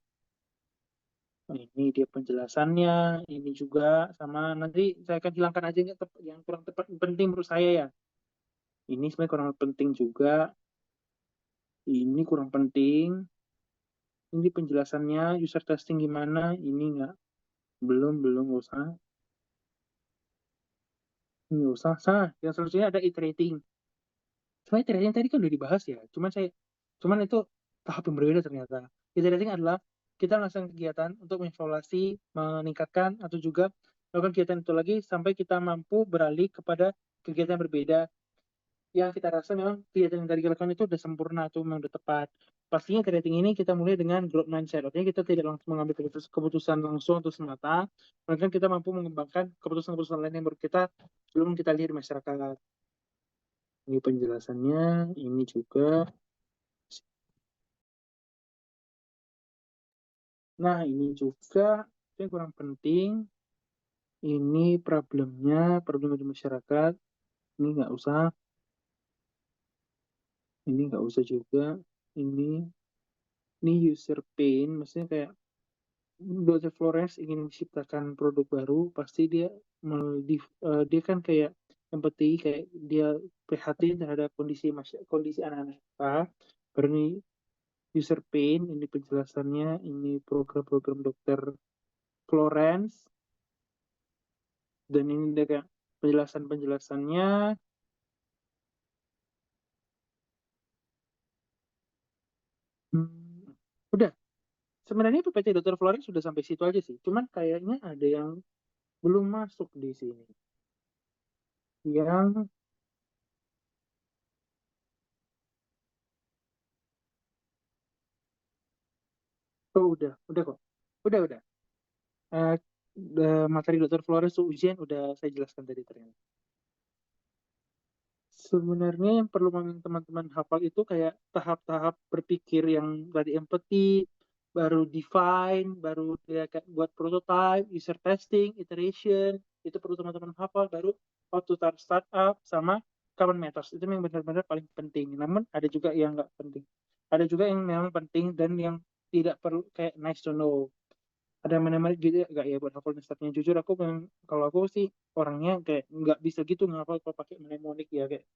Ini dia penjelasannya, ini juga sama, nanti saya akan hilangkan aja yang kurang tepat penting menurut saya ya. Ini sebenarnya kurang penting juga. Ini kurang penting. Ini penjelasannya, user testing gimana, ini nggak. Belum, nggak usah. Nggak usah. Yang selanjutnya ada iterating. Sebenarnya iterating tadi kan udah dibahas ya. Cuman itu tahap yang berbeda ternyata. Iterating adalah kita melakukan kegiatan untuk mengevaluasi, meningkatkan, atau juga melakukan kegiatan itu lagi sampai kita mampu beralih kepada kegiatan yang berbeda. Yang kita rasa memang kegiatan yang tadi kita lakukan itu udah sempurna atau memang udah tepat. Pastinya iterating ini kita mulai dengan growth mindset. Artinya kita tidak langsung mengambil keputusan langsung atau semata, melainkan kita mampu mengembangkan keputusan-keputusan lain yang baru kita belum kita lihat di masyarakat. Ini penjelasannya, ini juga. Nah, ini juga yang kurang penting. Ini problem di masyarakat. Ini nggak usah. Ini nggak usah juga. Ini user pain. Maksudnya kayak Dr. Florence ingin menciptakan produk baru, pasti dia kan kayak empati, kayak dia prihatin terhadap kondisi anak-anak kita. Baru ini user pain, ini penjelasannya, ini program-program Dr. Florence, dan ini dia kayak penjelasannya. Udah, sebenarnya PPT Dr. Florence sudah sampai situ aja sih, cuman kayaknya ada yang belum masuk di sini. Yang udah kok. Udah. Eh, materi Dr. Flores ujian udah saya jelaskan tadi ternyata. Sebenarnya yang perlu teman-teman hafal itu kayak tahap-tahap berpikir yang tadi empathy, baru define, baru dia kayak buat prototype, user testing, iteration, itu perlu teman-teman hafal, baru how to start up, sama common methods. Itu yang benar-benar paling penting. Namun ada juga yang nggak penting. Ada juga yang memang penting dan yang tidak perlu, kayak nice to know. Ada menarik gitu gak ya buat hafal stepnya. Jujur aku memang, kalau aku sih orangnya kayak nggak bisa gitu ngapal kalau pakai mnemonik ya, kayak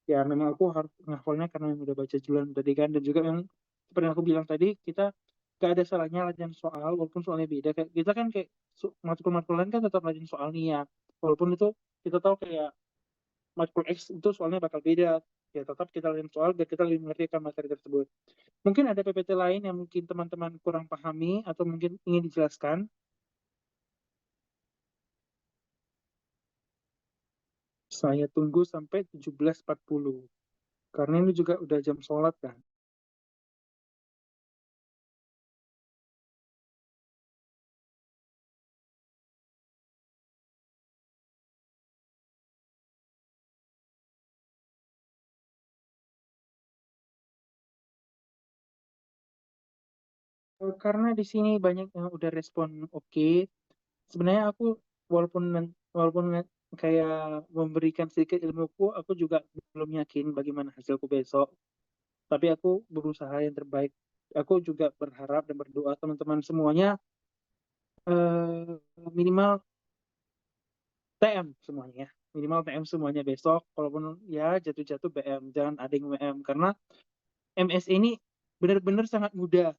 ya memang aku harus ngafalnya karena yang udah baca jualan tadi kan. Dan juga memang seperti yang aku bilang tadi, kita gak ada salahnya latihan soal walaupun soalnya beda. Kayak kita kan kayak matkul-matkul lain kan tetap latihan soal nih ya, walaupun itu kita tahu kayak matkul X itu soalnya bakal beda. Ya tetap kita lain soal dan kita lebih mengerti akan materi tersebut. Mungkin ada PPT lain yang mungkin teman-teman kurang pahami atau mungkin ingin dijelaskan. Saya tunggu sampai 17.40. Karena ini juga udah jam sholat kan. Karena di sini banyak yang udah respon oke. Sebenarnya aku walaupun walaupun kayak memberikan sedikit ilmuku, aku juga belum yakin bagaimana hasilku besok. Tapi aku berusaha yang terbaik. Aku juga berharap dan berdoa teman-teman semuanya minimal TM semuanya ya. Minimal TM semuanya besok. Kalaupun ya jatuh-jatuh BM, jangan ada yang WM karena MS ini benar-benar sangat mudah.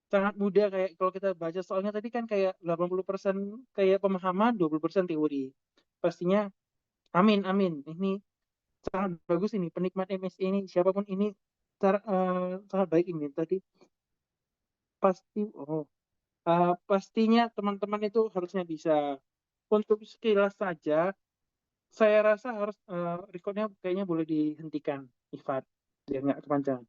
Sangat mudah kayak kalau kita baca soalnya tadi kan kayak 80% kayak pemahaman, 20% teori. Pastinya amin amin. Ini sangat bagus ini penikmat MS ini siapapun ini sangat baik ini tadi pasti pastinya teman-teman itu harusnya bisa. Untuk sekilas saja saya rasa harus recordnya kayaknya boleh dihentikan Ifat biar nggak kepanjangan.